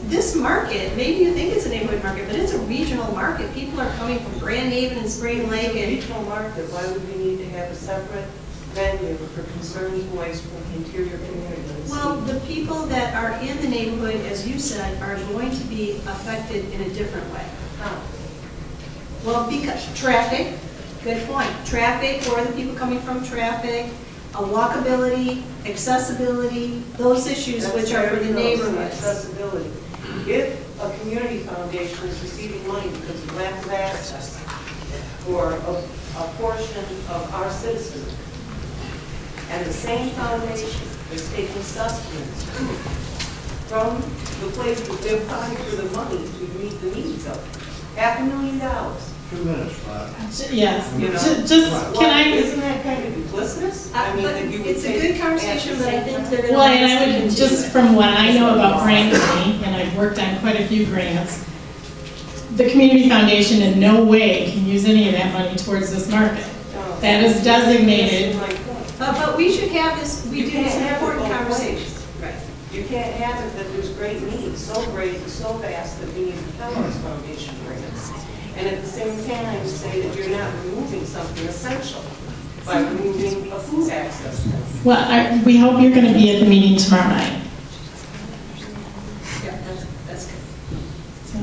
S2: this market, maybe you think it's a neighborhood market, but it's a regional market. People are coming from Grand Haven and Spring Lake.
S12: And regional market, why would we need to have a separate venue for concerns voiced from the interior community?
S2: Well, the people that are in the neighborhood, as you said, are going to be affected in a different way.
S12: How?
S2: Well, because traffic, good point. Traffic, or the people coming from traffic, walkability, accessibility, those issues which are for the neighborhoods.
S12: Accessibility. If a community foundation is receiving money because of lack of access for a portion of our citizens. And the same foundation is taking sustenance from the place that they're applying for the money to meet the needs of. $500,000.
S3: 2 minutes, Bob.
S1: Yes,
S12: You know?
S1: just, can I?
S12: Isn't that kind of duplicitous? I mean, that you would
S2: It's a
S12: take
S2: good conversation,
S12: at the
S2: but I
S12: same
S2: think
S12: time?
S2: they're gonna.
S1: Well, and I
S2: want
S1: would,
S2: us to
S1: just
S2: do it.
S1: from what I know about grant money, and I've worked on quite a few grants, the Community Foundation in no way can use any of that money towards this market.
S12: No.
S1: That is designated.
S12: That's my point.
S2: But we should have this, we
S12: You
S2: do
S12: can't
S2: this
S12: have it
S2: important
S12: both
S2: conversation.
S12: ways.
S2: Right.
S12: You can't have it that there's great needs, so great and so vast that we need the Kellogg's Foundation grants. And at the same time, say that you're not removing something essential by removing a food access.
S1: Well, we hope you're going to be at the meeting tomorrow night.
S2: Yeah, that's good.
S1: So,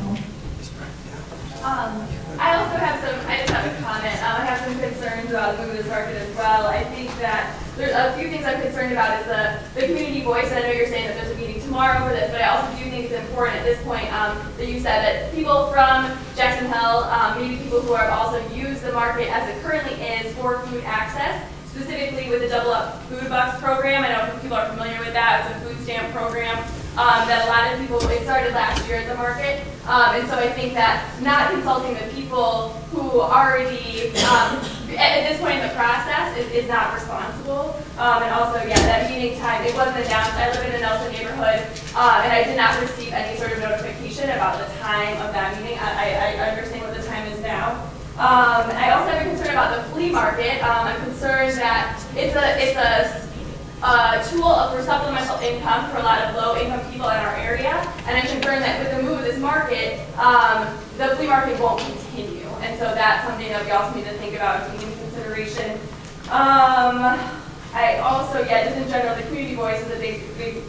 S13: I also have I just have a comment. I have some concerns about the move of this market as well. I think that there's a few things I'm concerned about is the community voice. I know you're saying that there's a meeting tomorrow for this, but I also do think it's important at this point that you said that people from Jackson Hill, maybe people who have also used the market as it currently is for food access, specifically with the Double Up Food Bucks program. I know people are familiar with that. It's a food stamp program that a lot of people, it started last year at the market. And so I think that not consulting the people who already, at this point in the process, is not responsible. And also, yeah, that meeting time, it wasn't announced. I live in a Nelson neighborhood, and I did not receive any sort of notification about the time of that meeting. I understand what the time is now. I also have a concern about the flea market. I'm concerned that it's a tool for supplemental income for a lot of low-income people in our area, and I'm concerned that with the move of this market, the flea market won't continue, and so that's something that we also need to think about taking into consideration. I also, yeah, just in general, the community voice is a big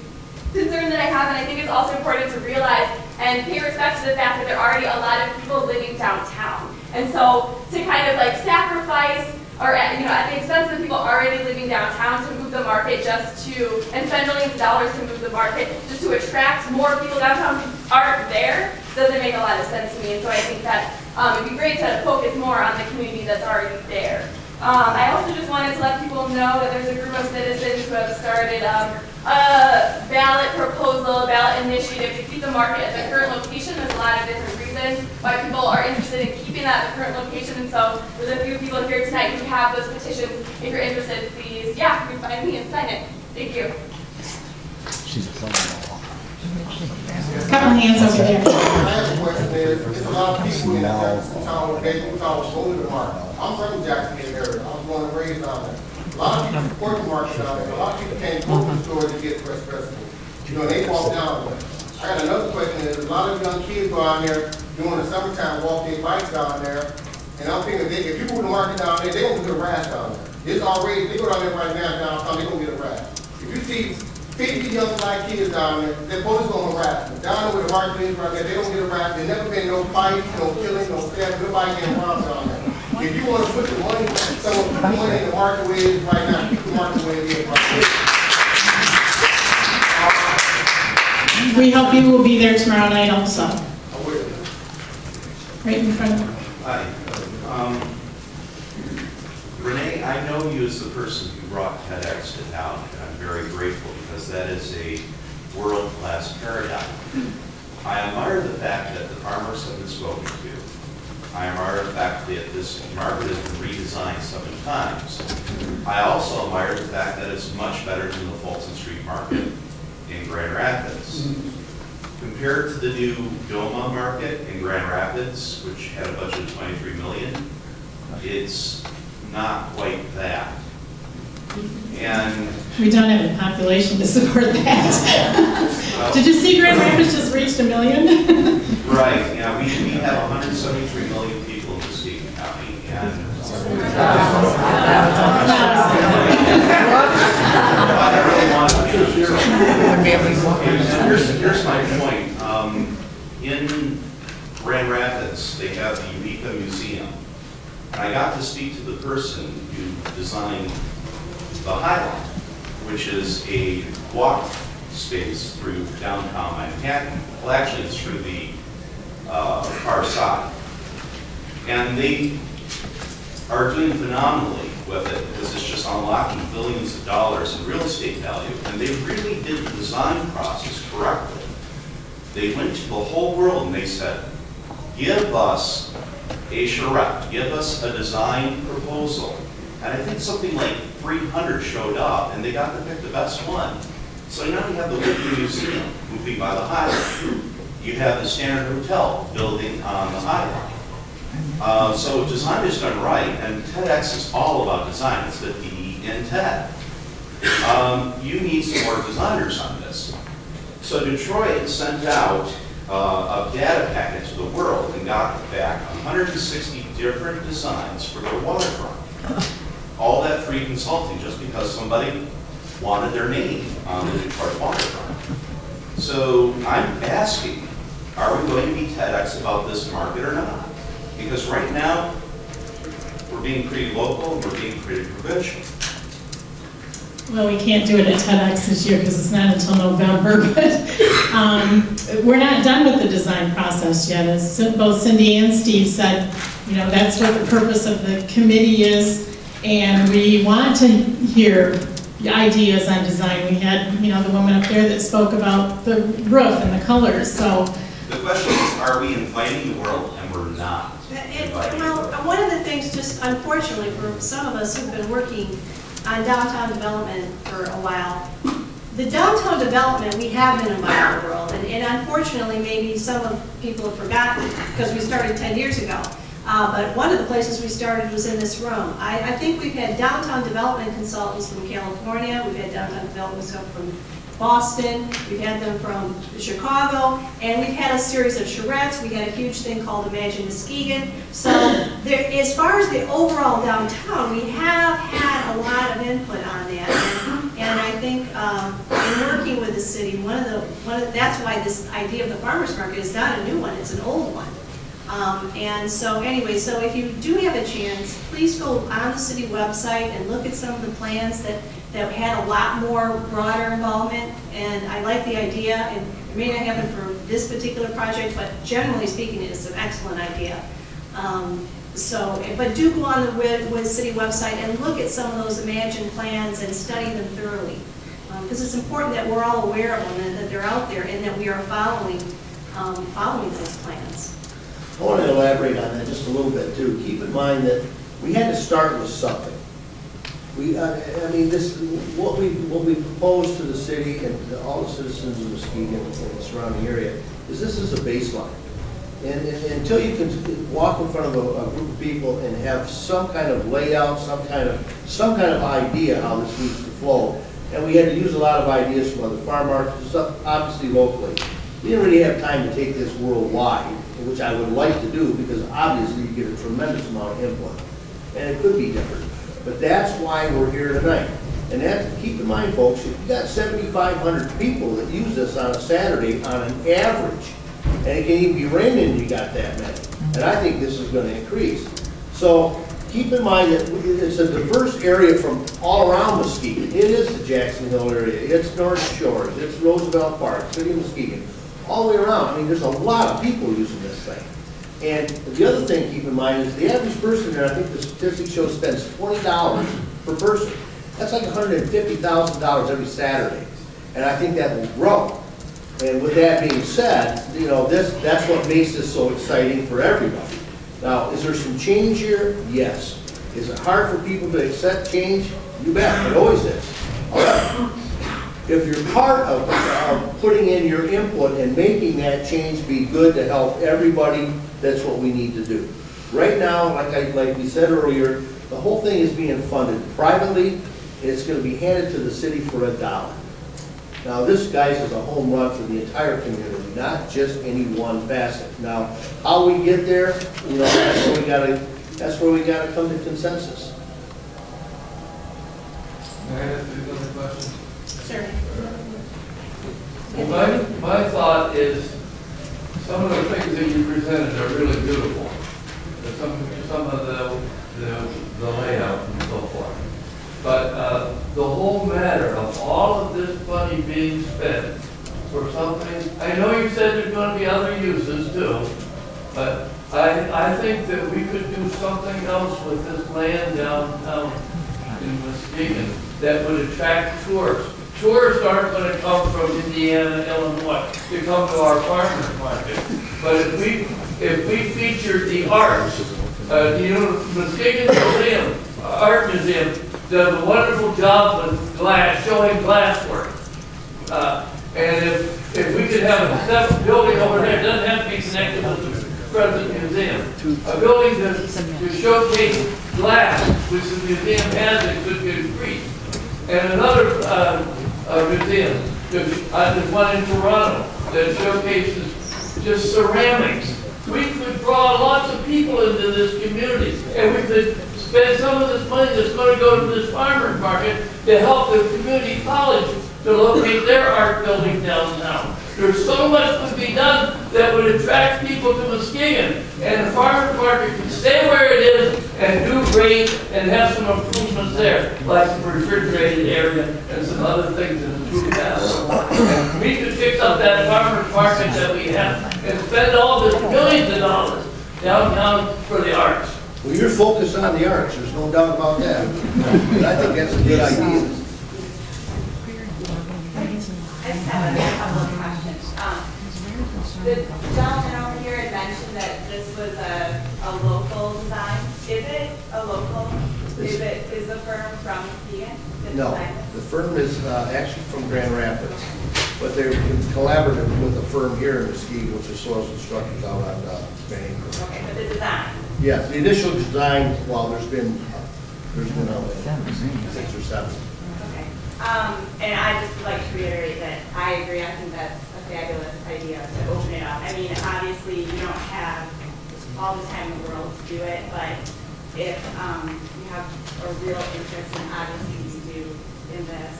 S13: concern that I have, and I think it's also important to realize and pay respect to the fact that there are already a lot of people living downtown, and so to kind of like sacrifice or at the expense of people already living downtown to move the market and spend millions of dollars to move the market just to attract more people downtown who aren't there doesn't make a lot of sense to me. And so I think that it'd be great to focus more on the community that's already there. I also just wanted to let people know that there's a group of citizens who have started a ballot proposal, a ballot initiative to keep the market at the current location. There's a lot of different reasons why people are interested in keeping that at the current location. And so there's a few people here tonight who have those petitions. If you're interested, please, yeah, you can find me and sign it. Thank you.
S1: couple hands over there.
S14: I have a question there. There's a lot of people in Jackson town who go to the market. I'm from the Jackson area. I was born and raised down there. A lot of people support the market down there. A lot of people came to the store to get fresh vegetables. They walk down there. I got another question. There's a lot of young kids go out there during the summertime, walk their bikes down there. And I'm thinking, if you move the market down there, they're going to get a rash down there. It's already, they go down there right now downtown, they're going to get a rash. If you see 50 young black kids down there, the police going to harass them. Down there where the market is right there, they don't get a rash. There's never been no fight, no killing, no stabbing, nobody getting around down there. If you want to put the money, someone put the money in the market where it is right now, keep the market where it is right now.
S1: We hope you will be there tomorrow night also.
S14: I will.
S1: Right in front of you.
S15: Hi. Renee, I know you as the person who brought TEDx to town, and I'm very grateful because that is a world-class paradigm. I admire the fact that the farmers have been spoken to. I admire the fact that this market has been redesigned 7 times. I also admire the fact that it's much better than the Fulton Street Market in Grand Rapids. Compared to the new Doma Market in Grand Rapids, which had a budget of $23 million, it's not quite that. And
S1: we don't have a population to support that.
S15: Well,
S1: did you see Grand Rapids just reached 1 million?
S15: Right, yeah, we have 173 million people in Muskegon County, and here's my point. In Grand Rapids, they have the Eureka Museum. And I got to speak to the person who designed the High Line, which is a walk space through downtown Manhattan. Well, actually, it's through the far side. And they are doing phenomenally with it because it's just unlocking billions of dollars in real estate value. And they really did the design process correctly. They went to the whole world and they said, give us a charrette, give us a design proposal. And I think something like 300 showed up and they got to pick the best one. So now you have the Whitney Museum moving by the Highline. You have the Standard Hotel building on the Highline. So design is done right, and TEDx is all about design. It's the D in TED. You need some more designers on this. So Detroit sent out a data packet to the world and got back 160 different designs for their waterfront. All that free consulting just because somebody wanted their name on the Detroit waterfront. So I'm asking, are we going to be TEDx about this market or not? Because right now, we're being pretty local and we're being pretty provincial.
S1: Well, we can't do it at TEDx this year because it's not until November, but we're not done with the design process yet. As both Cindy and Steve said, you know, that's what the purpose of the committee is, and we want to hear ideas on design. We had, you know, the woman up there that spoke about the roof and the colors, so.
S15: The question is, are we inviting the world, and we're not inviting the world?
S2: Well, one of the things, just unfortunately for some of us who've been working on downtown development for a while, the downtown development, we have been inviting the world, and unfortunately, maybe some of people have forgotten, because we started 10 years ago. But one of the places we started was in this room. I think we've had downtown development consultants from California, we've had downtown development consultants from Boston, we've had them from Chicago, and we've had a series of charrettes. We had a huge thing called Imagine Muskegon. So there, as far as the overall downtown, we have had a lot of input on that. And I think in working with the city, that's why this idea of the farmers market is not a new one, it's an old one. And so anyway, so if you do have a chance, please go on the city website and look at some of the plans that had a lot more broader involvement. And I like the idea, and it may not happen for this particular project, but generally speaking, it's an excellent idea. But do go on the WID city website and look at some of those imagined plans and study them thoroughly. Because it's important that we're all aware of them and that they're out there and that we are following those plans.
S3: I want to elaborate on that just a little bit too. Keep in mind that we had to start with something. I mean, what we proposed to the city and to all the citizens of Muskegon and the surrounding area is this is a baseline. And until you can walk in front of a group of people and have some kind of layout, some kind of idea how this needs to flow, and we had to use a lot of ideas from other farm markets, obviously locally. We didn't really have time to take this worldwide, which I would like to do because obviously you get a tremendous amount of input, and it could be different. But that's why we're here tonight. And keep in mind, folks, if you got 7,500 people that use this on a Saturday on an average, and it can even be raining and you got that many. And I think this is going to increase. So keep in mind that it's a diverse area from all around Muskegon. It is the Jackson Hill area, it's North Shores, it's Roosevelt Park, City of Muskegon, all the way around. I mean, there's a lot of people using this thing. And the other thing to keep in mind is the average person there, I think the statistics show, spends $20 per person. That's like $150,000 every Saturday. And I think that will grow. And with that being said, you know, that's what makes this so exciting for everybody. Now, is there some change here? Yes. Is it hard for people to accept change? You bet, it always is. However, if you're part of putting in your input and making that change be good to help everybody, that's what we need to do. Right now, like we said earlier, the whole thing is being funded privately, and it's going to be handed to the city for $1. Now, this, guys, is a home run for the entire community, not just any one facet. Now, how we get there, you know, that's where we gotta come to consensus.
S11: May I ask you another question?
S2: Sure.
S11: Well, my thought is some of the things that you presented are really beautiful. Some of the layout and so forth. But the whole matter of all of this money being spent for something, I know you said there's going to be other uses too, But I think that we could do something else with this land downtown in Muskegon that would attract tourists. Tourists aren't going to come from Indiana, Illinois to come to our farmers market. But if we featured the arts, Muskegon Museum, Art Museum, does a wonderful job with glass, showing glass work. And if we could have a separate building over there, it doesn't have to be connected with the present museum. A building to showcase glass, which the museum has and could be increased. And another museum, there's one in Toronto that showcases just ceramics. We could draw lots of people into this community, and we could spend some of this money that's going to go to this farmer's market to help the community college to locate their art building downtown. There's so much to be done that would attract people to Muskegon, and the farmer's market can stay where it is and do great and have some improvements there, like the refrigerated area and some other things that improve that. And we could fix up that farmer's market that we have and spend all this millions of dollars downtown for the arts.
S3: Well, you're focused on the arts, there's no doubt about that. And I think that's a good idea.
S16: I just have a couple of questions. The gentleman over here had mentioned that this was a local design. Is it a local? Is the firm from Muskegon?
S3: No, the firm is actually from Grand Rapids, but they're collaborative with a firm here in Muskegon, which is Soils and Structures out on Vancouver.
S16: Okay, but the design?
S3: Yes, the initial design, well, there's been 6 or 7.
S16: And I just would like to reiterate that I agree. I think that's a fabulous idea to open it up. I mean, obviously, you don't have all the time in the world to do it, but if you have a real interest in obviously you do in this,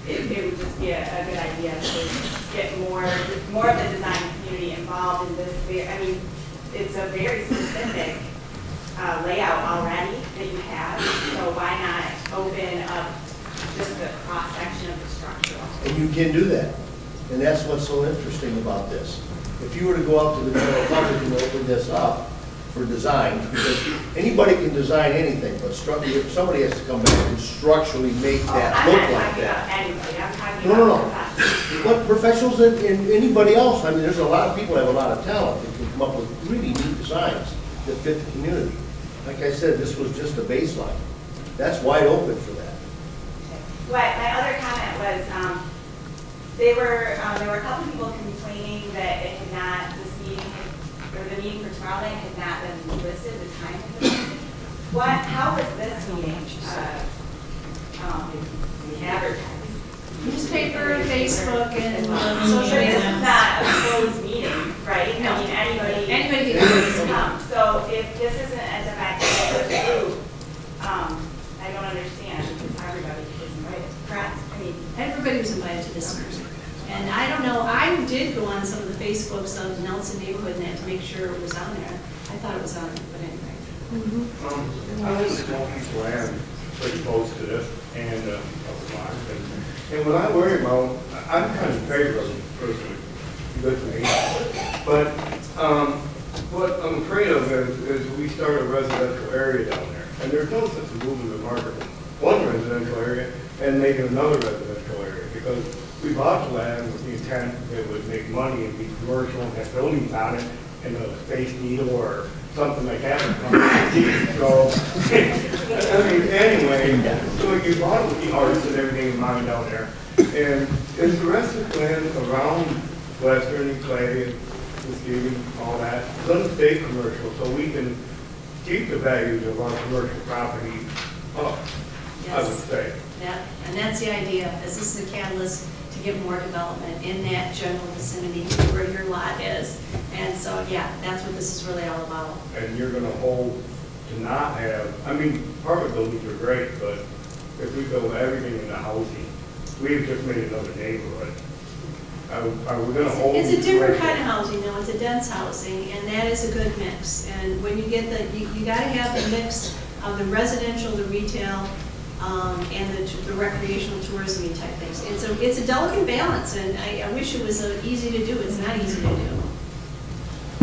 S16: it would just be a good idea to get more of the design community involved in this. I mean, it's a very specific layout already that you have, so why not open up just the cross-section of the structure?
S3: And you can do that. And that's what's so interesting about this. If you were to go out to the general public and open this up for design, because anybody can design anything, but somebody has to come back and structurally make that look like that.
S16: I'm talking about
S3: But professionals and anybody else, I mean, there's a lot of people that have a lot of talent that can come up with really neat designs that fit the community. Like I said, this was just a baseline. That's wide open for that.
S16: My other comment was there were a couple people complaining that it had not, this meeting, or the meeting for tomorrow night had not been listed, the time had been listed. How was this meeting advertised?
S2: Newspaper, Facebook, and
S16: social media. This is not a closed meeting, right?
S2: No.
S16: I mean, anybody can come. So if this isn't a defective group, I don't understand because everybody is invited, correct? I mean,
S2: everybody was invited to this meeting. And I don't know, I did go on some of the Facebooks of Nelson neighborhood and that to make sure it was on there. I thought it was on there, but anyway.
S17: I was a small piece of land pretty close to this and and what I worry about, I'm kind of in favor of it personally, good to me. But what I'm afraid of is we start a residential area down there. And there's no sense of moving the market from one residential area and making another residential area. Because we bought the land with the intent it would make money and be commercial and have buildings on it and a Space Needle or something like that. So, I mean, anyway, so you bought with the arts and everything in mind down there. And is the rest of the land around Western and Clay and Muskegon, all that, going to stay commercial so we can keep the values of our commercial property up, I would say.
S2: Yeah, and that's the idea, is this is the catalyst to get more development in that general vicinity where your lot is. And so, yeah, that's what this is really all about.
S17: And you're going to hold to not have, I mean, apartment buildings are great, but if we build everything in the housing, we've just made another neighborhood. Are we going to hold?
S2: It's a different kind of housing, though. It's a dense housing, and that is a good mix. And when you get you got to have the mix of the residential, the retail, and the recreational tourism type things. It's a delicate balance, and I wish it was easy to do. It's not easy to do.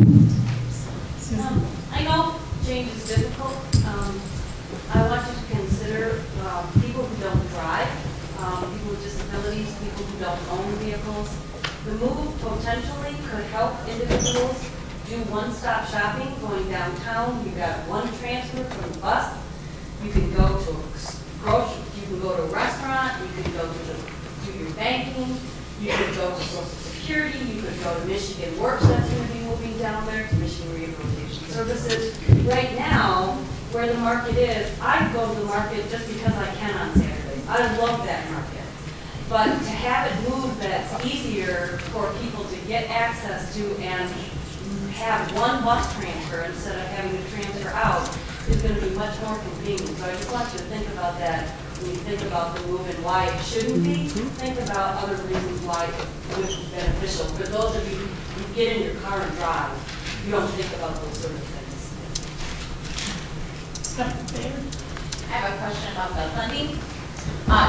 S4: change is difficult. I want you to consider people who don't drive, people with disabilities, people who don't own vehicles. The move potentially could help individuals do one-stop shopping going downtown. You've got one transfer from the bus. You can go to grocery, you can go to a restaurant, you can go to your banking, you can go to Social Security, you could go to Michigan Works, that's going to be moving down there, to Michigan Rehabilitation Services. Right now, where the market is, I go to the market just because I can on Saturdays. I love that market. But to have it moved that's easier for people to get access to and have one bus transfer instead of having to transfer out is going to be much more convenient. So I just want you to think about that when you think about the move and why it shouldn't be. Think about other reasons why it would be beneficial. For those of you who get in your car and drive, you don't think about those sort of things.
S18: I have a question about the funding.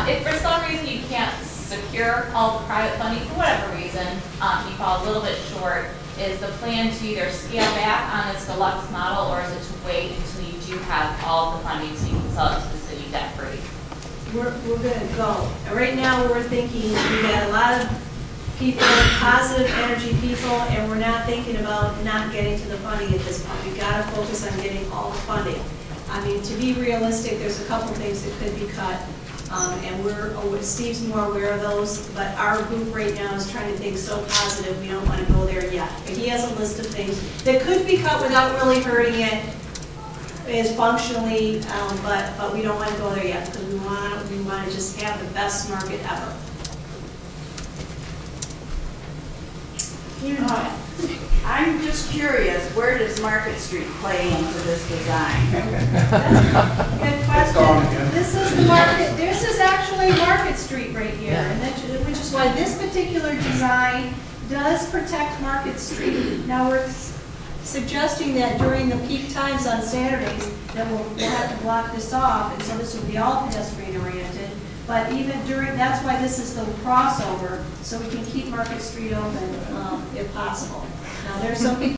S18: If for some reason you can't secure all the private funding, for whatever reason, you fall a little bit short, is the plan to either scale back on this deluxe model, or is it to wait until you do have all the funding so you can sell it to the city debt-free?
S2: We're going to go. Right now, we're thinking, we got a lot of people, positive energy people, and we're not thinking about not getting to the funding at this point. We've got to focus on getting all the funding. I mean, to be realistic, there's a couple things that could be cut, and Steve's more aware of those, but our group right now is trying to think so positive, we don't want to go there yet. But he has a list of things that could be cut without really hurting it is functionally, but we don't want to go there yet, because we want to just have the best market ever.
S19: I'm just curious, where does Market Street play into this design?
S2: Good question. This is the market. This is actually Market Street right here, and which is why this particular design does protect Market Street. Now we're suggesting that during the peak times on Saturdays that we'll have to block this off, and so this will be all pedestrian oriented. But even during, that's why this is the crossover, so we can keep Market Street open if possible. Now there's some people